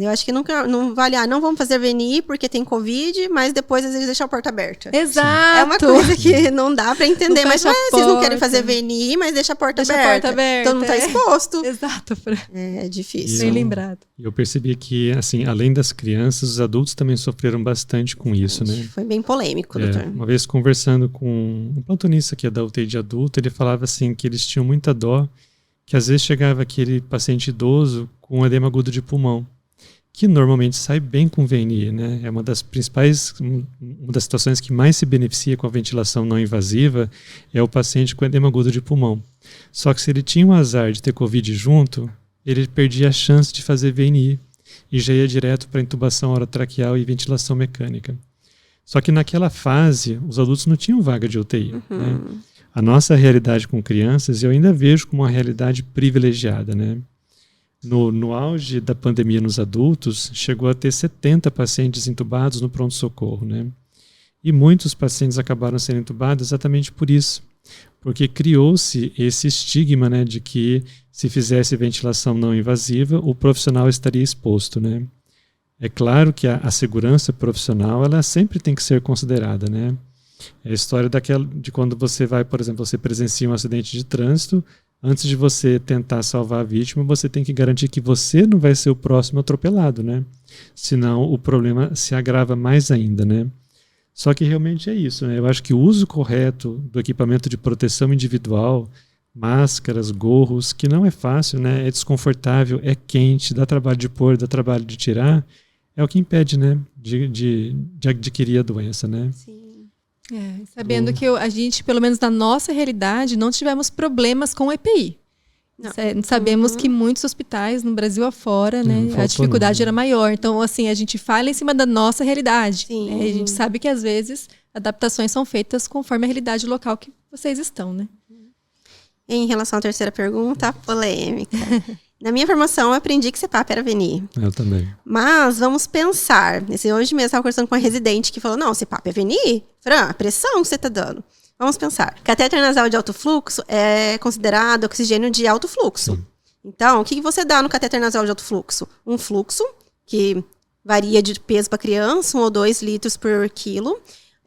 eu acho que nunca não vale, não vamos fazer VNI porque tem Covid, mas depois às vezes deixar a porta aberta. Exato! É uma coisa que não dá pra entender, mas vocês não querem fazer VNI, mas deixa a porta aberta. Então não tá exposto. Exato. É difícil. Bem lembrado. Eu percebi que, assim, além das crianças, os adultos também sofreram bastante com isso, né? Foi bem polêmico, doutor. Uma vez conversando com um plantonista que é da UTI de adulto, ele falava assim que eles tinham muita dó, que às vezes chegava aquele paciente idoso com edema agudo de pulmão, que normalmente sai bem com VNI, né? É uma das situações que mais se beneficia com a ventilação não invasiva é o paciente com edema agudo de pulmão. Só que se ele tinha o azar de ter Covid junto, ele perdia a chance de fazer VNI e já ia direto para intubação orotraqueal e ventilação mecânica. Só que naquela fase, os adultos não tinham vaga de UTI. Né? A nossa realidade com crianças eu ainda vejo como uma realidade privilegiada, né? No auge da pandemia nos adultos, chegou a ter 70 pacientes intubados no pronto-socorro, né? E muitos pacientes acabaram sendo intubados exatamente por isso, porque criou-se esse estigma, né, de que se fizesse ventilação não invasiva, o profissional estaria exposto, né? É claro que a segurança profissional, ela sempre tem que ser considerada, né? É a história de quando você vai, por exemplo, você presencia um acidente de trânsito, antes de você tentar salvar a vítima, você tem que garantir que você não vai ser o próximo atropelado, né? Senão o problema se agrava mais ainda, né? Só que realmente é isso, né? Eu acho que o uso correto do equipamento de proteção individual, máscaras, gorros, que não é fácil, né? É desconfortável, é quente, dá trabalho de pôr, dá trabalho de tirar, é o que impede, né? De adquirir a doença, né? Sim. Sabendo que a gente, pelo menos na nossa realidade, não tivemos problemas com o EPI. Sabemos que muitos hospitais no Brasil afora, né, a dificuldade era maior. Então, assim, a gente fala em cima da nossa realidade. Né? A gente sabe que, às vezes, adaptações são feitas conforme a realidade local que vocês estão, né? Em relação à terceira pergunta, polêmica. Na minha formação, eu aprendi que CPAP era VNI. Eu também. Mas vamos pensar. Hoje mesmo eu estava conversando com uma residente que falou, não, CPAP é VNI? Fran, a pressão que você está dando. Vamos pensar. Catéter nasal de alto fluxo é considerado oxigênio de alto fluxo. Sim. Então, o que você dá no catéter nasal de alto fluxo? Um fluxo, que varia de peso para criança, 1 ou 2 litros por quilo.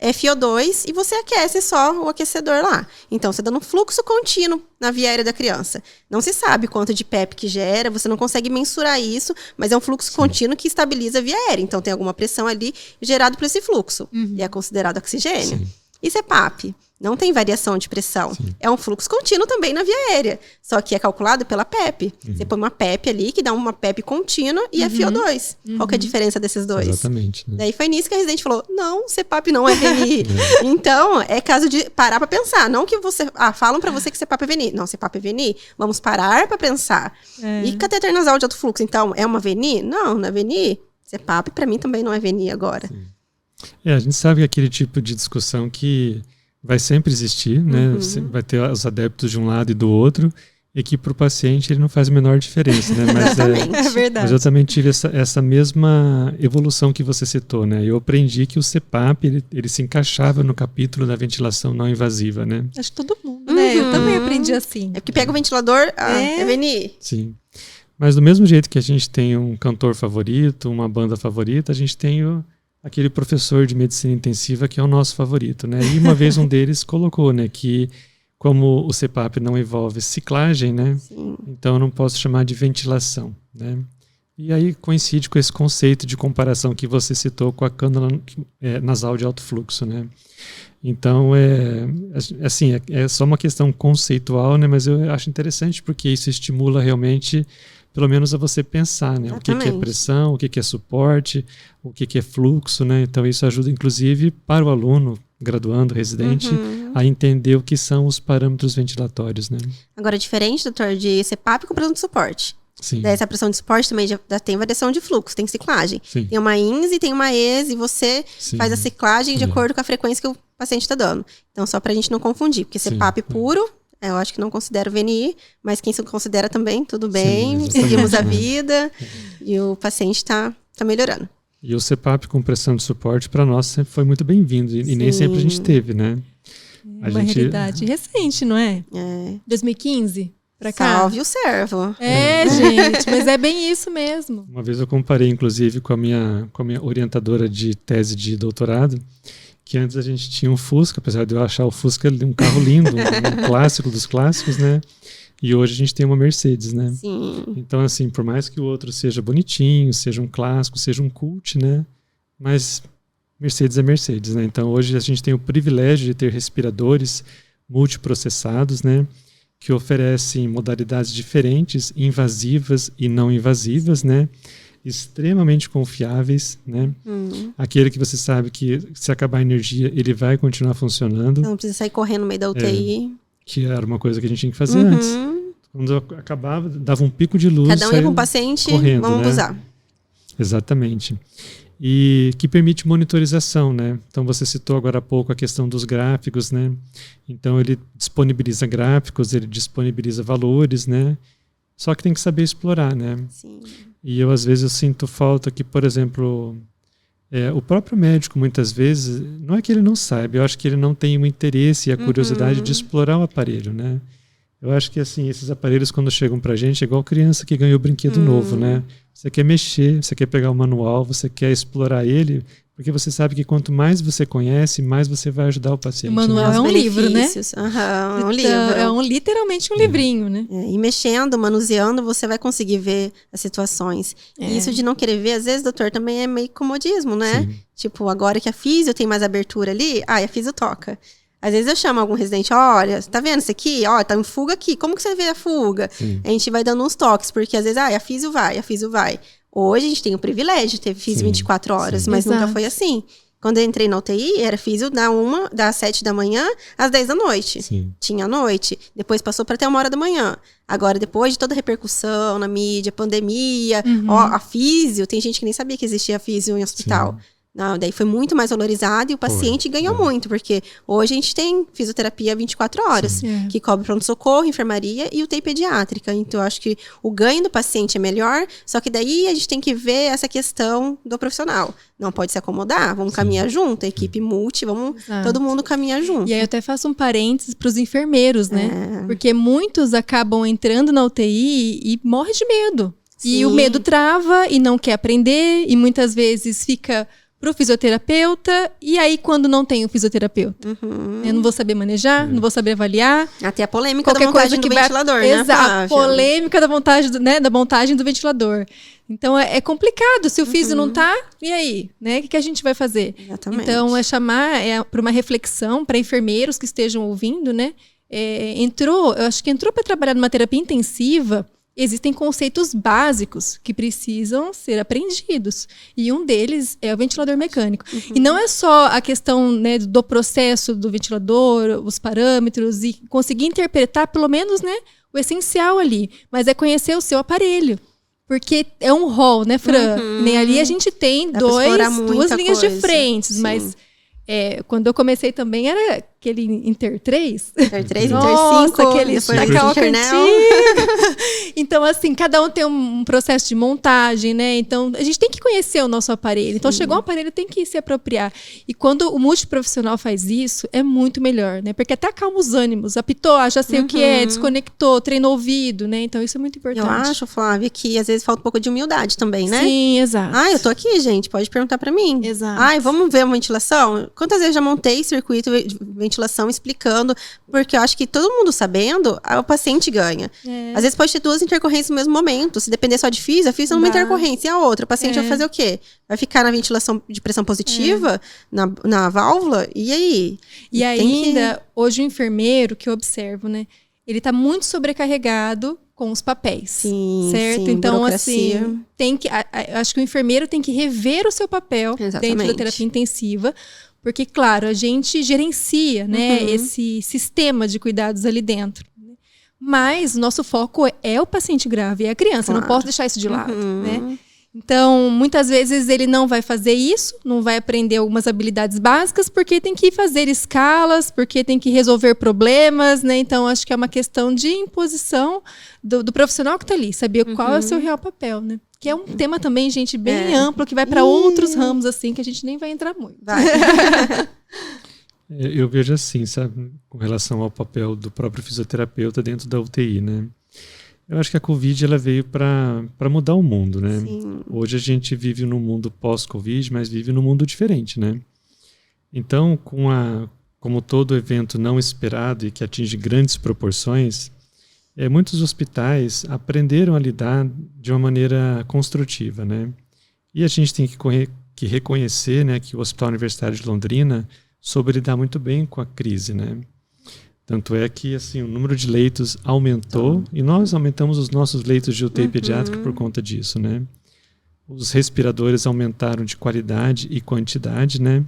FO2 e você aquece só o aquecedor lá. Então, você dando um fluxo contínuo na via aérea da criança. Não se sabe quanto de PEP que gera, você não consegue mensurar isso, mas é um fluxo contínuo que estabiliza a via aérea. Então, tem alguma pressão ali gerada por esse fluxo. E é considerado oxigênio. Sim. E CPAP? Não tem variação de pressão. Sim. É um fluxo contínuo também na via aérea. Só que é calculado pela PEP. Você põe uma PEP ali, que dá uma PEP contínua e FO2. Qual que é a diferença desses dois? Exatamente. Né? Daí foi nisso que a residente falou, não, CPAP não é VNI. Então, é caso de parar para pensar. Não que você... falam para você que CPAP é VNI. Não, CPAP é VNI. Vamos parar para pensar. E catéter nasal de alto fluxo, então, é uma VNI? Não, não é VNI. CPAP, para mim, também não é VNI agora. Sim. A gente sabe que é aquele tipo de discussão que vai sempre existir, né? Vai ter os adeptos de um lado e do outro, e que para o paciente ele não faz a menor diferença, né? Mas, é verdade. Mas eu também tive essa mesma evolução que você citou, né? Eu aprendi que o CPAP ele se encaixava no capítulo da ventilação não invasiva, né? Acho que todo mundo, né? Eu também aprendi assim. É porque pega o ventilador, é VNI. Sim. Mas do mesmo jeito que a gente tem um cantor favorito, uma banda favorita, a gente tem aquele professor de medicina intensiva que é o nosso favorito, né? E uma vez um deles colocou, né, que como o CPAP não envolve ciclagem, né? Sim. Então eu não posso chamar de ventilação, né? E aí coincide com esse conceito de comparação que você citou com a cânula nasal de alto fluxo, né? Então é só uma questão conceitual, né? Mas eu acho interessante porque isso estimula realmente, pelo menos a você pensar, né? Exatamente. O que é pressão, o que é suporte, o que é fluxo, né? Então isso ajuda inclusive para o aluno, graduando, residente, a entender o que são os parâmetros ventilatórios, né? Agora, diferente, doutor, de CPAP com pressão de suporte. Sim. Daí essa pressão de suporte também já tem variação de fluxo, tem ciclagem. Sim. Tem uma INS e tem uma ES e você faz a ciclagem de acordo com a frequência que o paciente está dando. Então, só para a gente não confundir, porque CPAP puro, eu acho que não considero VNI, mas quem se considera também, tudo bem, seguimos a vida e o paciente está melhorando. E o CPAP com pressão de suporte, para nós, sempre foi muito bem-vindo. E nem sempre a gente teve, né? Uma realidade recente, não é? 2015 para cá. Salve o servo. Gente, mas é bem isso mesmo. Uma vez eu comparei, inclusive, com a minha orientadora de tese de doutorado, que antes a gente tinha um Fusca, apesar de eu achar o Fusca um carro lindo, um clássico dos clássicos, né? E hoje a gente tem uma Mercedes, né? Sim. Então, assim, por mais que o outro seja bonitinho, seja um clássico, seja um cult, né? Mas Mercedes é Mercedes, né? Então, hoje a gente tem o privilégio de ter respiradores multiprocessados, né? Que oferecem modalidades diferentes, invasivas e não invasivas, né? Extremamente confiáveis, né? Aquele que você sabe que se acabar a energia, ele vai continuar funcionando. Não precisa sair correndo no meio da UTI. Que era uma coisa que a gente tinha que fazer antes. Quando acabava, dava um pico de luz. Cada um ia com o paciente, correndo, vamos né? usar. Exatamente. E que permite monitorização, né? Então você citou agora há pouco a questão dos gráficos, né? Então ele disponibiliza gráficos, ele disponibiliza valores, né? Só que tem que saber explorar, né? Sim. E eu às vezes eu sinto falta que, por exemplo, o próprio médico muitas vezes, não é que ele não saiba, eu acho que ele não tem o interesse e a curiosidade de explorar o aparelho, né? Eu acho que assim, esses aparelhos quando chegam pra gente é igual criança que ganhou brinquedo novo, né? Você quer mexer, você quer pegar o manual, você quer explorar ele, porque você sabe que quanto mais você conhece, mais você vai ajudar o paciente. O manual né? é um livro, né? É um livro. Literalmente um livrinho, né? E mexendo, manuseando, você vai conseguir ver as situações. E isso de não querer ver, às vezes, doutor, também é meio comodismo, né? Sim. Tipo, agora que a físio tem mais abertura ali, a físio toca. Às vezes eu chamo algum residente, olha, tá vendo isso aqui? Ó, tá em fuga aqui, como que você vê a fuga? Sim. A gente vai dando uns toques, porque às vezes, a físio vai. Hoje a gente tem o privilégio de ter físio 24 horas, mas Exato. nunca foi assim. Quando eu entrei na UTI, era físio das 7 da manhã às 10 da noite. Sim. Tinha à noite, depois passou para até 1h da manhã. Agora, depois de toda a repercussão na mídia, pandemia, a físio, tem gente que nem sabia que existia físio em hospital. Sim. Não, daí foi muito mais valorizado e o paciente ganhou muito, porque hoje a gente tem fisioterapia 24 horas, que cobre pronto-socorro, enfermaria e UTI pediátrica. Então, eu acho que o ganho do paciente é melhor, só que daí a gente tem que ver essa questão do profissional. Não pode se acomodar, vamos caminhar junto, a equipe multi, todo mundo caminhar junto. E aí eu até faço um parênteses para os enfermeiros, né? Porque muitos acabam entrando na UTI e morrem de medo. Sim. E o medo trava e não quer aprender, e muitas vezes fica pro fisioterapeuta, e aí quando não tem o fisioterapeuta? Eu não vou saber manejar, não vou saber avaliar. Até a polêmica Qualquer da montagem coisa do que ventilador, né, Exato, Flávia? a polêmica da montagem do ventilador. Então é complicado, se o físio não tá, e aí? Né? O que a gente vai fazer? Exatamente. Então para uma reflexão para enfermeiros que estejam ouvindo, né? Eu acho que entrou para trabalhar numa terapia intensiva. Existem conceitos básicos que precisam ser aprendidos. E um deles é o ventilador mecânico. E não é só a questão, né, do processo do ventilador, os parâmetros, e conseguir interpretar, pelo menos, né, o essencial ali. Mas é conhecer o seu aparelho. Porque é um rol, né, Fran? Nem ali a gente tem duas linhas de frentes, mas... quando eu comecei também era aquele Inter 3. Inter 3, Inter 5. Nossa, aquele Internel. Então, assim, cada um tem um processo de montagem, né? Então, a gente tem que conhecer o nosso aparelho. Então, chegou um aparelho, tem que se apropriar. E quando o multiprofissional faz isso, é muito melhor, né? Porque até acalma os ânimos. Apitou, já sei o que é, desconectou, treinou o ouvido, né? Então, isso é muito importante. Eu acho, Flávia, que às vezes falta um pouco de humildade também, né? Sim, exato. Eu tô aqui, gente, pode perguntar pra mim. Exato. Vamos ver uma ventilação? Quantas vezes já montei circuito de ventilação explicando, porque eu acho que todo mundo sabendo, o paciente ganha. Às vezes pode ter 2 intercorrências no mesmo momento, se depender só de físio, a físio é uma intercorrência e a outra. O paciente vai fazer o quê? Vai ficar na ventilação de pressão positiva, na válvula, e aí? E ainda, hoje o enfermeiro, que eu observo, né? Ele tá muito sobrecarregado com os papéis. Sim, certo? sim, então, burocracia. assim, acho que o enfermeiro tem que rever o seu papel dentro da terapia intensiva, porque, claro, a gente gerencia, né, esse sistema de cuidados ali dentro. Mas o nosso foco é o paciente grave, é a criança. Eu não posso deixar isso de lado, né? Então, muitas vezes ele não vai fazer isso, não vai aprender algumas habilidades básicas, porque tem que fazer escalas, porque tem que resolver problemas, né? Então, acho que é uma questão de imposição do profissional que está ali, saber qual é o seu real papel, né? Que é um tema também, gente, bem amplo, que vai para outros ramos, assim, que a gente nem vai entrar muito. Eu vejo assim, sabe, com relação ao papel do próprio fisioterapeuta dentro da UTI, né? Eu acho que a Covid ela veio para mudar o mundo, né? Sim. Hoje a gente vive num mundo pós-Covid, mas vive num mundo diferente, né? Então, como todo evento não esperado e que atinge grandes proporções, muitos hospitais aprenderam a lidar de uma maneira construtiva, né? E a gente tem que reconhecer, né, que o Hospital Universitário de Londrina soube lidar muito bem com a crise, né? Tanto é que assim, o número de leitos aumentou e nós aumentamos os nossos leitos de UTI pediátrica por conta disso, né? Os respiradores aumentaram de qualidade e quantidade, né?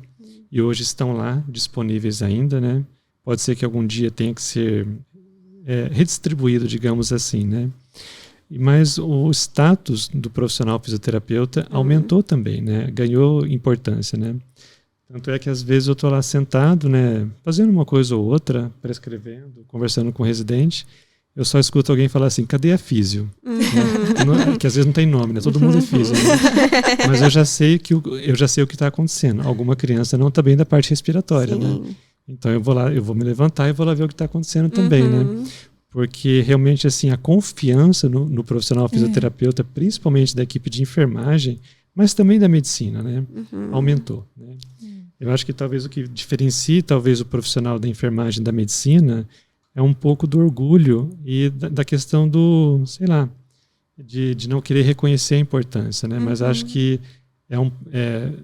E hoje estão lá disponíveis ainda, né? Pode ser que algum dia tenha que ser redistribuído, digamos assim, né? Mas o status do profissional fisioterapeuta aumentou também, né? Ganhou importância, né? Tanto é que às vezes eu estou lá sentado, né, fazendo uma coisa ou outra, prescrevendo, conversando com o residente, eu só escuto alguém falar assim, cadê a físio? Né? Que às vezes não tem nome, né? Todo mundo é físio. Né? Mas eu já sei o que está acontecendo. Alguma criança não está bem da parte respiratória, né? Então eu vou me levantar e vou lá ver o que está acontecendo também, né? porque realmente assim a confiança no profissional fisioterapeuta, principalmente da equipe de enfermagem, mas também da medicina, né, aumentou, né? Eu acho que talvez o que diferencia talvez o profissional da enfermagem da medicina é um pouco do orgulho e da questão do, sei lá, de não querer reconhecer a importância, né? Mas acho que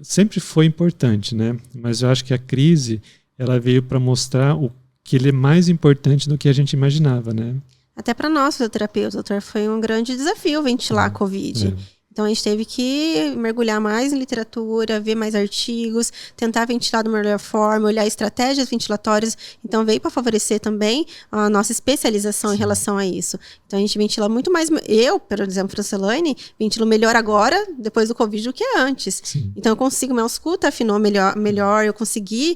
sempre foi importante, né? Mas eu acho que a crise ela veio para mostrar o que ele é mais importante do que a gente imaginava, né? Até para nós, fisioterapeutas, doutor, foi um grande desafio ventilar a Covid. Então, a gente teve que mergulhar mais em literatura, ver mais artigos, tentar ventilar da melhor forma, olhar estratégias ventilatórias. Então, veio para favorecer também a nossa especialização em relação a isso. Então, a gente ventila muito mais... Eu, por exemplo, Francilane, ventilo melhor agora, depois do Covid, do que antes. Sim. Então, eu consigo... Minha ausculta afinou melhor, eu consegui...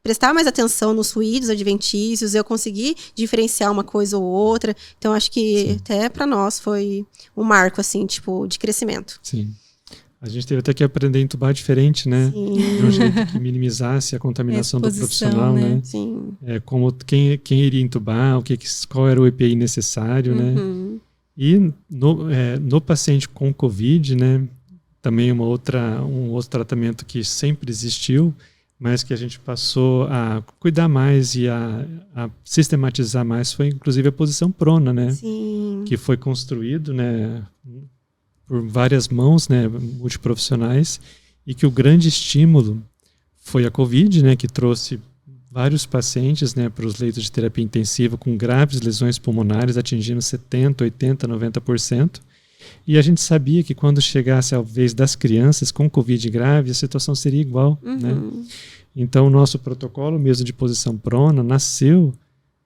prestar mais atenção nos ruídos adventícios, eu consegui diferenciar uma coisa ou outra. Então, acho que até para nós foi um marco, assim, tipo, de crescimento. Sim. A gente teve até que aprender a entubar diferente, né? Sim. De um jeito que minimizasse a contaminação do profissional, né? Sim. Como quem iria entubar, qual era o EPI necessário, né? E no paciente com Covid, né? Também um outro tratamento que sempre existiu, mas que a gente passou a cuidar mais e a sistematizar mais, foi inclusive a posição prona, né? Sim. Que foi construído, né, por várias mãos, né, multiprofissionais, e que o grande estímulo foi a Covid, né, que trouxe vários pacientes, né, para os leitos de terapia intensiva com graves lesões pulmonares, atingindo 70%, 80%, 90%. E a gente sabia que quando chegasse a vez das crianças com Covid grave, a situação seria igual, né? Então, o nosso protocolo mesmo de posição prona nasceu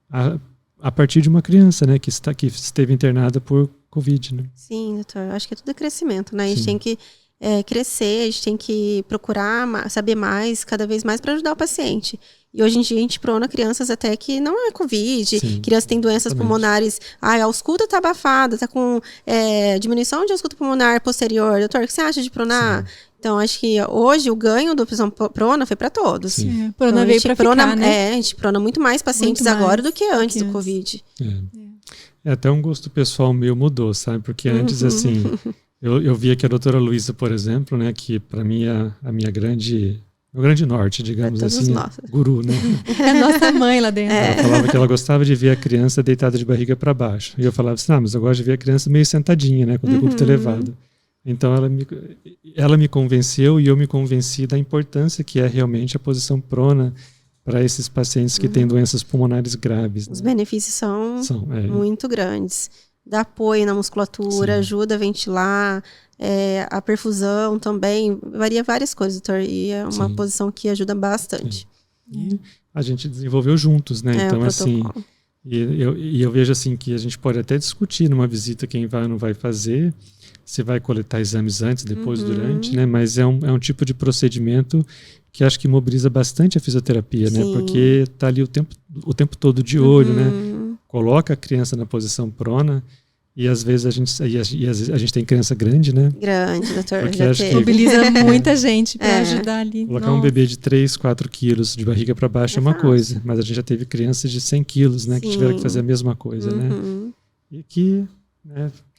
a partir de uma criança, né, que esteve internada por Covid, né? Sim, doutor. Acho que tudo é crescimento, né? A gente tem que crescer, a gente tem que procurar saber mais, cada vez mais, para ajudar o paciente. E hoje em dia a gente prona crianças até que não é Covid, crianças têm doenças pulmonares, a ausculta está abafada, está com diminuição de ausculta pulmonar posterior. Doutor, o que você acha de pronar? Sim. Então, acho que hoje o ganho da opção prona foi para todos. Prona então, veio para ficar, né? A gente prona muito mais pacientes agora do que antes do Covid. Até um gosto pessoal meu mudou, sabe? Porque antes, assim, eu via que a doutora Luísa, por exemplo, né, que para mim é a minha o grande norte, digamos assim, guru, né? É a nossa mãe lá dentro. Ela falava que ela gostava de ver a criança deitada de barriga para baixo. E eu falava assim, mas eu gosto de ver a criança meio sentadinha, né, com o decúbito elevado. Então ela me convenceu e eu me convenci da importância que é realmente a posição prona para esses pacientes que têm doenças pulmonares graves. Os né? benefícios são muito grandes. Dá apoio na musculatura, ajuda a ventilar, a perfusão também, varia várias coisas, doutor, e é uma posição que ajuda bastante. E a gente desenvolveu juntos, né? Então, assim, eu vejo assim que a gente pode até discutir numa visita quem vai ou não vai fazer, se vai coletar exames antes, depois, durante, né? Mas é um tipo de procedimento que acho que mobiliza bastante a fisioterapia, né? Porque tá ali o tempo todo de olho, né? Coloca a criança na posição prona e às vezes a gente tem criança grande, né? Grande, doutor. Porque acho que mobiliza muita gente para ajudar ali. Colocar um bebê de 3, 4 quilos de barriga para baixo é uma coisa, mas a gente já teve crianças de 100 quilos, né? Que tiveram que fazer a mesma coisa, né? E que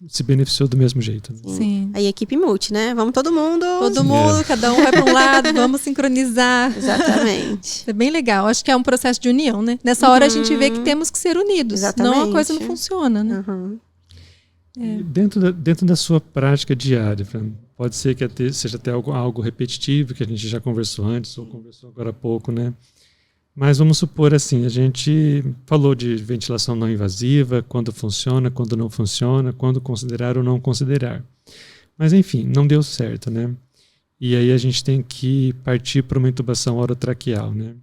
se beneficiou do mesmo jeito. Né? Sim. Aí equipe multi, né? Vamos todo mundo. Todo mundo, cada um vai para um lado, vamos sincronizar. Exatamente. É bem legal. Acho que é um processo de união, né? Nessa hora a gente vê que temos que ser unidos. Exatamente. Senão a coisa não funciona, né? Dentro da sua prática diária, pode ser que seja até algo repetitivo, que a gente já conversou antes, ou conversou agora há pouco, né? Mas vamos supor assim, a gente falou de ventilação não invasiva, quando funciona, quando não funciona, quando considerar ou não considerar. Mas enfim, não deu certo, né? E aí a gente tem que partir para uma intubação orotraqueal, né?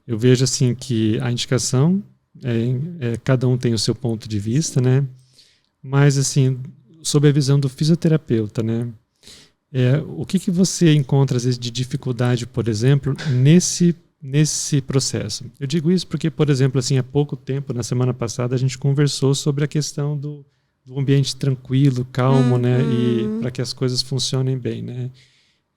Eu vejo assim que a indicação, cada um tem o seu ponto de vista, né? Mas assim, sob a visão do fisioterapeuta, né? O que você encontra às vezes de dificuldade, por exemplo, nesse processo? Eu digo isso porque, por exemplo, assim, há pouco tempo, na semana passada, a gente conversou sobre a questão do ambiente tranquilo, calmo, né, e para que as coisas funcionem bem, né?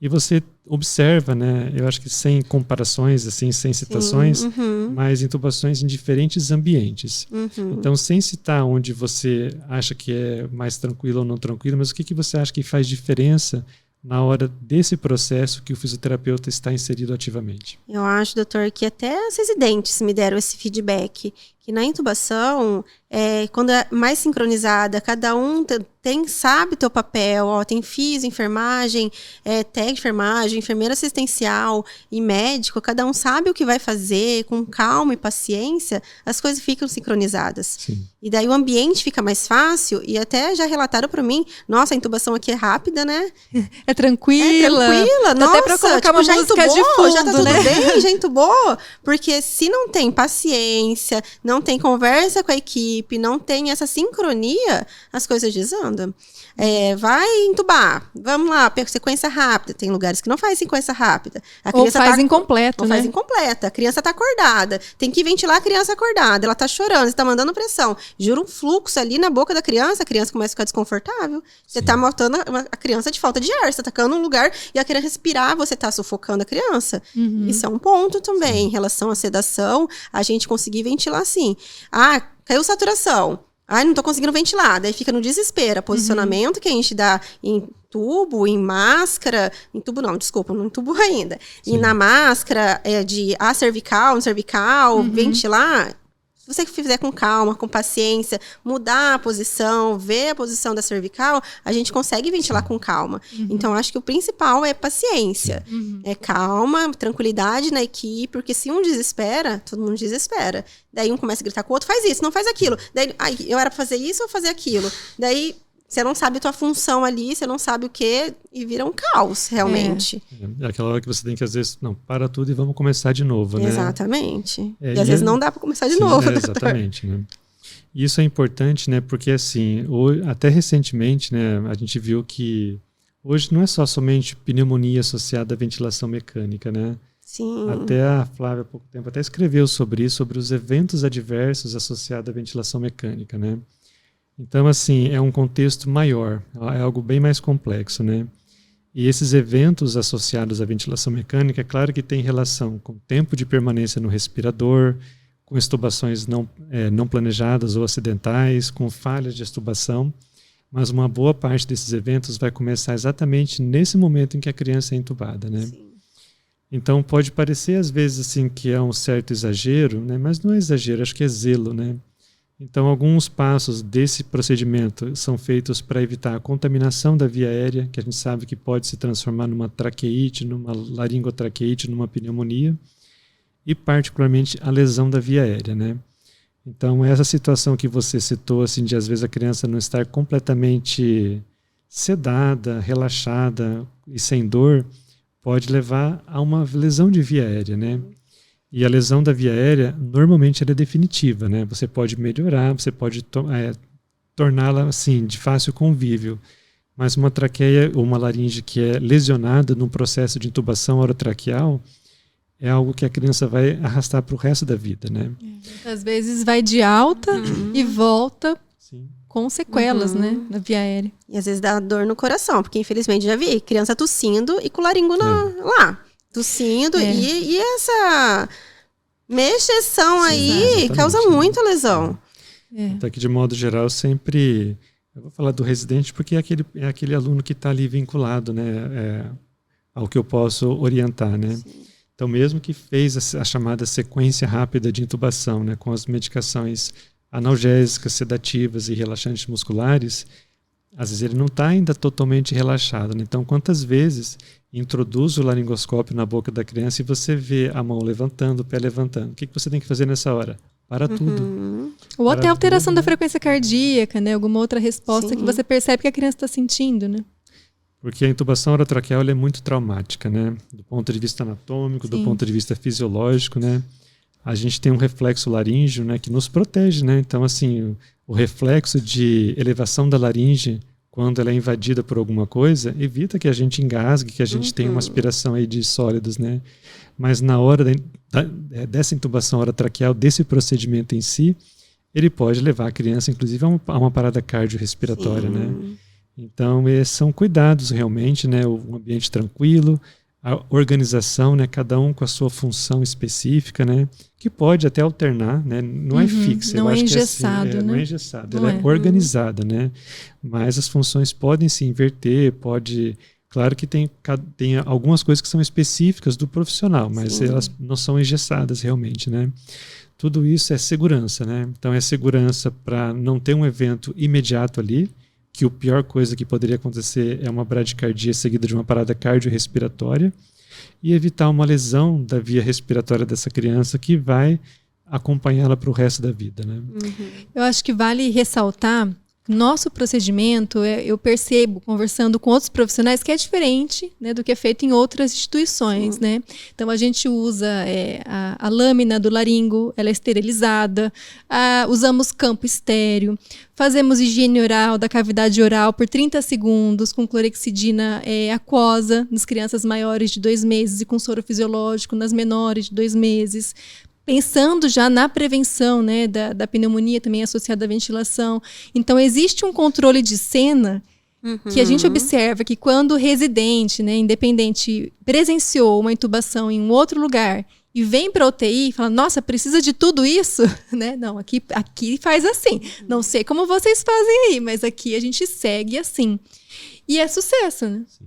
e você observa, né? Eu acho que sem comparações, assim, sem citações, mas intubações em diferentes ambientes. Então, sem citar onde você acha que é mais tranquilo ou não tranquilo, mas o que você acha que faz diferença na hora desse processo que o fisioterapeuta está inserido ativamente? Eu acho, doutor, que até as residentes me deram esse feedback, que na intubação, quando é mais sincronizada, cada um sabe o teu papel, tem fisio, enfermagem, técnico de enfermagem, enfermeira assistencial e médico, cada um sabe o que vai fazer, com calma e paciência, as coisas ficam sincronizadas. Sim. E daí o ambiente fica mais fácil, e até já relataram para mim, nossa, a intubação aqui é rápida, né? É tranquila. Dá nossa, até pra colocar uma já música entubou, de fundo, já tá tudo né? bem, já entubou. Porque se não tem paciência, não tem conversa com a equipe, não tem essa sincronia, as coisas desandam. Vai entubar, vamos lá, sequência rápida. Tem lugares que não faz sequência rápida. A Ou criança faz incompleto, ou né? faz incompleta. A criança tá acordada. Tem que ventilar a criança acordada. Ela tá chorando, você tá mandando pressão. Jura um fluxo ali na boca da criança, a criança começa a ficar desconfortável. Você tá matando a criança de falta de ar. Você tá tacando um lugar e a criança respirar, você tá sufocando a criança. Isso é um ponto também. Em relação à sedação, a gente conseguir ventilar assim. Caiu saturação. Não tô conseguindo ventilar. Daí fica no desespero. Posicionamento que a gente dá em tubo, em máscara. Em tubo não, desculpa, não em tubo ainda. Sim. E na máscara de cervical, no cervical, ventilar. Se você fizer com calma, com paciência, mudar a posição, ver a posição da cervical, a gente consegue ventilar com calma. Então, acho que o principal é paciência. É calma, tranquilidade na equipe, porque se um desespera, todo mundo desespera. Daí um começa a gritar com o outro, faz isso, não faz aquilo. Daí, eu era pra fazer isso ou fazer aquilo? Daí, você não sabe a tua função ali, você não sabe o quê, e vira um caos, realmente. É aquela hora que você tem que, às vezes, não, para tudo e vamos começar de novo, né? Exatamente. E às vezes não dá para começar de novo. Exatamente, né? E isso é importante, né? Porque, assim, até recentemente, né, a gente viu que hoje não é somente pneumonia associada à ventilação mecânica, né? Sim. Até a Flávia, há pouco tempo, até escreveu sobre isso, sobre os eventos adversos associados à ventilação mecânica, né? Então, assim, é um contexto maior, é algo bem mais complexo, né? E esses eventos associados à ventilação mecânica, é claro que tem relação com tempo de permanência no respirador, com extubações não planejadas ou acidentais, com falhas de extubação, mas uma boa parte desses eventos vai começar exatamente nesse momento em que a criança é intubada, né? Sim. Então, pode parecer, às vezes, assim, que é um certo exagero, né? Mas não é exagero, acho que é zelo, né? Então, alguns passos desse procedimento são feitos para evitar a contaminação da via aérea, que a gente sabe que pode se transformar numa traqueite, numa laringotraqueite, numa pneumonia, e particularmente a lesão da via aérea, né? Então, essa situação que você citou, assim, de às vezes a criança não estar completamente sedada, relaxada e sem dor, pode levar a uma lesão de via aérea, né? E a lesão da via aérea, normalmente, ela é definitiva, né? Você pode melhorar, você pode torná-la, assim, de fácil convívio. Mas uma traqueia ou uma laringe que é lesionada no processo de intubação orotraqueal é algo que a criança vai arrastar para o resto da vida, né? Às vezes vai de alta e volta Sim. com sequelas, né? Na via aérea. E às vezes dá dor no coração, porque infelizmente já vi criança tossindo e com o laringo lá. Tossindo e essa mexeção aí causa muita lesão. Então, que de modo geral, eu vou falar do residente porque é aquele aluno que está ali vinculado, né, ao que eu posso orientar, né? Sim. Então, mesmo que fez a chamada sequência rápida de intubação, né, com as medicações analgésicas, sedativas e relaxantes musculares, às vezes ele não está ainda totalmente relaxado, né? Então, quantas vezes introduz o laringoscópio na boca da criança e você vê a mão levantando, o pé levantando? O que você tem que fazer nessa hora? Para tudo. Ou até alteração da frequência cardíaca, né? Alguma outra resposta que você percebe que a criança está sentindo, né? Porque a intubação orotraqueal é muito traumática, né? Do ponto de vista anatômico, do ponto de vista fisiológico, né? A gente tem um reflexo laríngeo, né, que nos protege, né? Então, assim, o reflexo de elevação da laringe, quando ela é invadida por alguma coisa, evita que a gente engasgue, que a gente tenha uma aspiração aí de sólidos, né? Mas na hora dessa intubação orotraqueal, desse procedimento em si, ele pode levar a criança, inclusive, a uma parada cardiorrespiratória, né? Então, são cuidados realmente, né? Um ambiente tranquilo, a organização, né? Cada um com a sua função específica, né? Que pode até alternar, né? Não é fixa. Não eu é acho engessado, que né? Não é engessado, Não ela é organizada, né? Mas as funções podem se inverter, pode... Claro que tem algumas coisas que são específicas do profissional, mas elas não são engessadas realmente, né? Tudo isso é segurança, né? Então é segurança para não ter um evento imediato ali, que a pior coisa que poderia acontecer é uma bradicardia seguida de uma parada cardiorrespiratória, e evitar uma lesão da via respiratória dessa criança que vai acompanhá-la para o resto da vida, né? Eu acho que vale ressaltar nosso procedimento, eu percebo, conversando com outros profissionais, que é diferente, né, do que é feito em outras instituições, né? Então, a gente usa a lâmina do laringo, ela é esterilizada, usamos campo estéreo, fazemos higiene oral da cavidade oral por 30 segundos com clorexidina aquosa nas crianças maiores de 2 meses e com soro fisiológico nas menores de 2 meses. Pensando já na prevenção, né, da pneumonia também associada à ventilação. Então, existe um controle de cena que a gente observa que quando o residente, né, independente, presenciou uma intubação em um outro lugar e vem para a UTI e fala, nossa, precisa de tudo isso? Né? Não, aqui faz assim. Não sei como vocês fazem aí, mas aqui a gente segue assim. E é sucesso, né? Sim.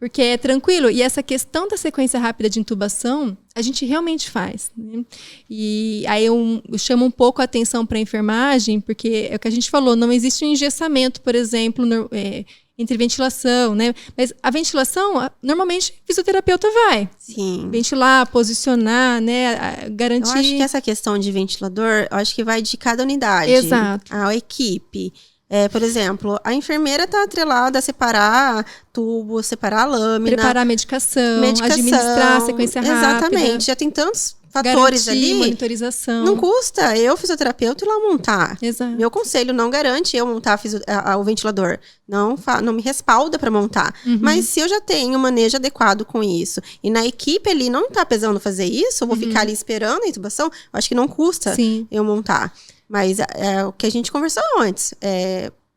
Porque é tranquilo. E essa questão da sequência rápida de intubação, a gente realmente faz, né? E aí eu chamo um pouco a atenção para a enfermagem, porque é o que a gente falou, não existe um engessamento, por exemplo, entre ventilação, né? Mas a ventilação, normalmente, o fisioterapeuta vai. Sim. Ventilar, posicionar, né? Garantir... Eu acho que essa questão de ventilador, eu acho que vai de cada unidade. Exato. A equipe. Por exemplo, a enfermeira está atrelada a separar tubo, separar a lâmina. Preparar medicação, administrar a sequência rápida. Exatamente. Já tem tantos fatores garantir, ali. Monitorização. Não custa eu, fisioterapeuta, ir lá montar. Exato. Meu conselho não garante eu montar o ventilador. Não me respalda para montar. Mas se eu já tenho um manejo adequado com isso, e na equipe ali não está pesando fazer isso, eu vou ficar ali esperando a intubação, eu acho que não custa eu montar. Mas é o que a gente conversou antes.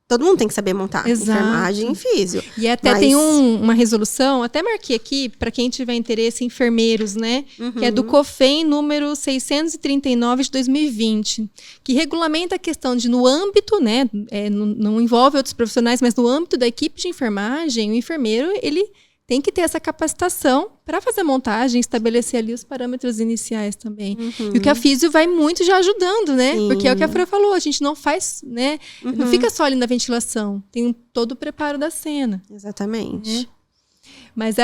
Todo mundo tem que saber montar. Exato. Enfermagem e físio. E até tem uma resolução, até marquei aqui, para quem tiver interesse, enfermeiros, né? Que é do COFEM número 639 de 2020, que regulamenta a questão de, no âmbito, né? Não envolve outros profissionais, mas no âmbito da equipe de enfermagem, o enfermeiro, ele tem que ter essa capacitação para fazer a montagem, estabelecer ali os parâmetros iniciais também. E o que a físio vai muito já ajudando, né? Sim. Porque é o que a Fran falou, a gente não faz, né? Não fica só ali na ventilação, tem todo o preparo da cena. Exatamente. Né? Mas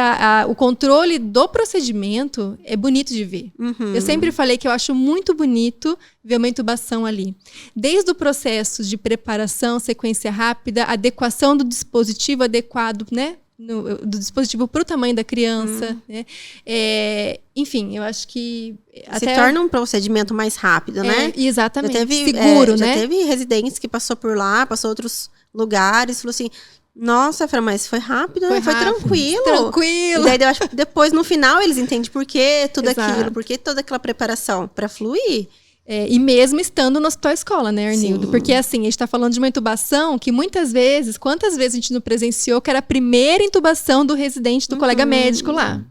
o controle do procedimento é bonito de ver. Eu sempre falei que eu acho muito bonito ver uma intubação ali. Desde o processo de preparação, sequência rápida, adequação do dispositivo adequado, né? Do dispositivo para o tamanho da criança, né? Enfim, eu acho que se torna um procedimento mais rápido, né? Exatamente. Seguro, né? Já teve residentes que passou por lá, passou outros lugares, falou assim: nossa, Fran, mas foi rápido, né? Foi tranquilo. Tranquilo. E daí, eu acho que depois, no final, eles entendem por que tudo aquilo, por que toda aquela preparação para fluir. E mesmo estando no hospital escola, né, Arnildo? Sim. Porque assim, a gente está falando de uma intubação que muitas vezes, quantas vezes a gente não presenciou que era a primeira intubação do residente, do colega médico lá.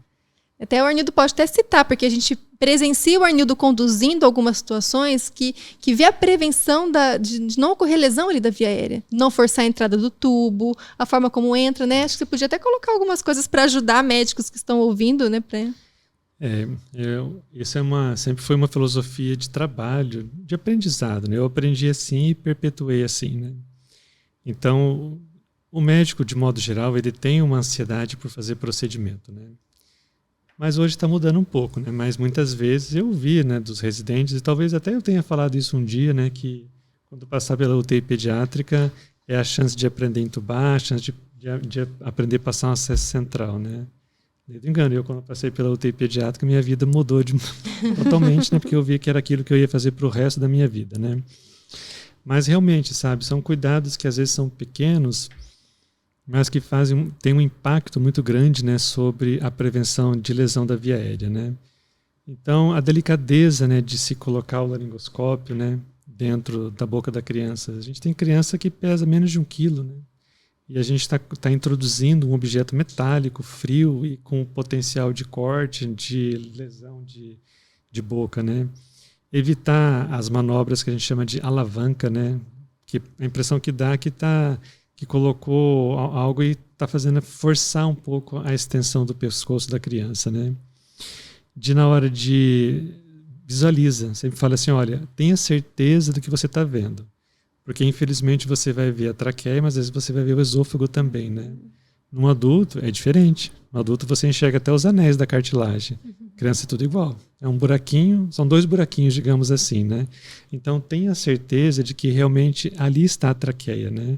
Até o Arnildo pode até citar, porque a gente presencia o Arnildo conduzindo algumas situações que vê a prevenção de não ocorrer lesão ali da via aérea. Não forçar a entrada do tubo, a forma como entra, né? Acho que você podia até colocar algumas coisas para ajudar médicos que estão ouvindo, né? Isso sempre foi uma filosofia de trabalho, de aprendizado, né? Eu aprendi assim e perpetuei assim, né? Então, o médico, de modo geral, ele tem uma ansiedade por fazer procedimento, né? Mas hoje está mudando um pouco, né? Mas muitas vezes eu vi, né, dos residentes, e talvez até eu tenha falado isso um dia, né, que quando passar pela UTI pediátrica é a chance de aprender a intubar, a chance de aprender a passar um acesso central, né? Não engano, eu quando passei pela UTI pediátrica, minha vida mudou totalmente, né? Porque eu vi que era aquilo que eu ia fazer para o resto da minha vida, né? Mas realmente, sabe, são cuidados que às vezes são pequenos, mas que têm um impacto muito grande, né, sobre a prevenção de lesão da via aérea, né? Então, a delicadeza, né, de se colocar o laringoscópio, né, dentro da boca da criança. A gente tem criança que pesa menos de 1 quilo, né? e a gente está introduzindo um objeto metálico, frio e com potencial de corte, de lesão de boca, né? Evitar as manobras que a gente chama de alavanca, né? Que a impressão que dá é que colocou algo e está fazendo forçar um pouco a extensão do pescoço da criança, né? Na hora de visualiza, sempre fala assim, olha, tenha certeza do que você está vendo, porque infelizmente você vai ver a traqueia, mas às vezes você vai ver o esôfago também, né? Num adulto é diferente. No adulto você enxerga até os anéis da cartilagem. Criança é tudo igual. É um buraquinho, são 2 buraquinhos, digamos assim, né? Então tenha certeza de que realmente ali está a traqueia, né?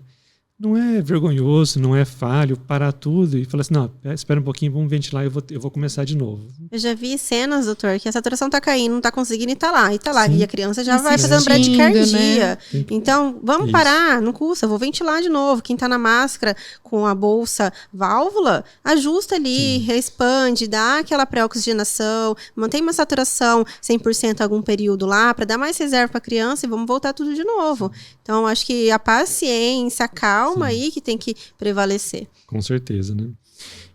Não é vergonhoso, não é falho, parar tudo e falar assim, não, espera um pouquinho, vamos ventilar, eu vou começar de novo. Eu já vi cenas, doutor, que a saturação tá caindo, não tá conseguindo e tá lá. Sim. E a criança já vai fazendo bradicardia. Né? Então, vamos parar, não custa, vou ventilar de novo. Quem tá na máscara com a bolsa válvula, ajusta ali, expande, dá aquela pré-oxigenação, mantém uma saturação 100% algum período lá, para dar mais reserva pra criança e vamos voltar tudo de novo. Então, acho que a paciência, a calma aí que tem que prevalecer. Com certeza, né?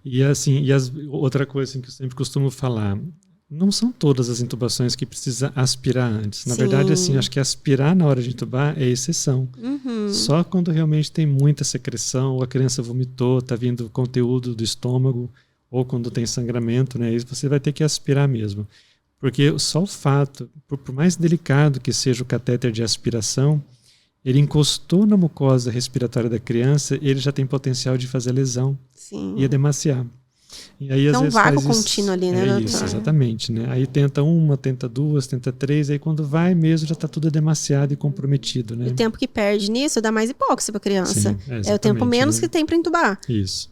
E assim, outra coisa assim, que eu sempre costumo falar, não são todas as intubações que precisa aspirar antes. Na verdade, assim, acho que aspirar na hora de intubar é exceção. Só quando realmente tem muita secreção, ou a criança vomitou, está vindo conteúdo do estômago, ou quando tem sangramento, né? Aí você vai ter que aspirar mesmo. Porque só o fato, por mais delicado que seja o catéter de aspiração, ele encostou na mucosa respiratória da criança, ele já tem potencial de fazer lesão e edemaciar. E aí, às vezes, vácuo contínuo ali, né, doutor? Isso, exatamente. Né? Aí tenta 1, tenta 2, tenta 3, aí quando vai mesmo já está tudo edemaciado e comprometido. Né? E o tempo que perde nisso dá mais hipóxia para a criança. Sim, é o tempo menos, né, que tem para intubar. Isso.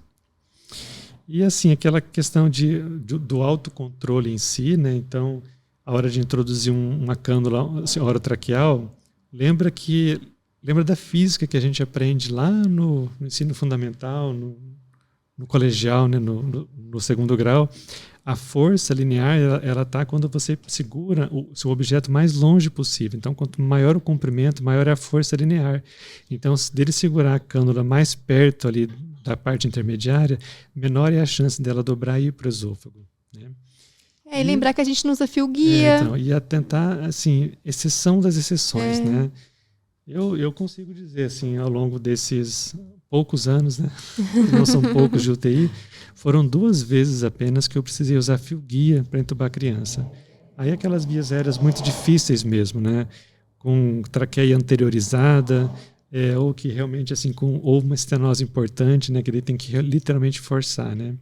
E assim, aquela questão do autocontrole em si, né? Então, a hora de introduzir uma cânula assim, orotraqueal, lembra da física que a gente aprende lá no ensino fundamental, no colegial, né, no segundo grau. A força linear, ela está quando você segura o seu objeto mais longe possível. Então, quanto maior o comprimento, maior é a força linear. Então, se dele segurar a cânula mais perto ali da parte intermediária, menor é a chance dela dobrar e ir para o esôfago. Né? E lembrar que a gente não usa fio guia. Então, e tentar, assim, exceção das exceções, né? Eu consigo dizer, assim, ao longo desses poucos anos, né? Não são poucos de UTI, foram 2 vezes apenas que eu precisei usar fio guia para entubar a criança. Aí aquelas vias aéreas muito difíceis mesmo, né? Com traqueia anteriorizada, ou que realmente, assim, ou uma estenose importante, né? Que ele tem que literalmente forçar, né?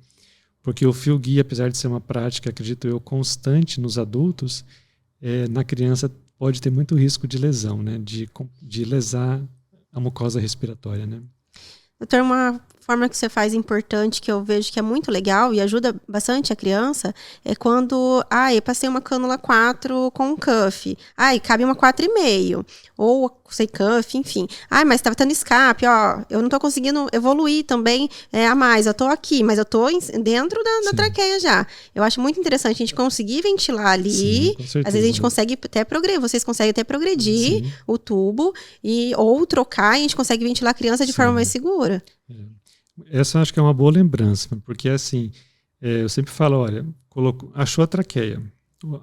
Porque o fio guia, apesar de ser uma prática, acredito eu, constante nos adultos, na criança pode ter muito risco de lesão, né? De lesar a mucosa respiratória, né? Doutor, uma forma que você faz importante, que eu vejo que é muito legal e ajuda bastante a criança, é quando, eu passei uma cânula 4 com um cuff, cabe uma 4,5, ou sem cuff, enfim. Mas estava tendo escape, eu não estou conseguindo evoluir também a mais, eu estou aqui, mas eu estou dentro da traqueia já. Eu acho muito interessante a gente conseguir ventilar ali. Sim, com certeza, às vezes a gente consegue até progredir, vocês conseguem até progredir o tubo, ou trocar, e a gente consegue ventilar a criança de forma mais segura. Essa eu acho que é uma boa lembrança, porque assim, eu sempre falo, olha, achou a traqueia,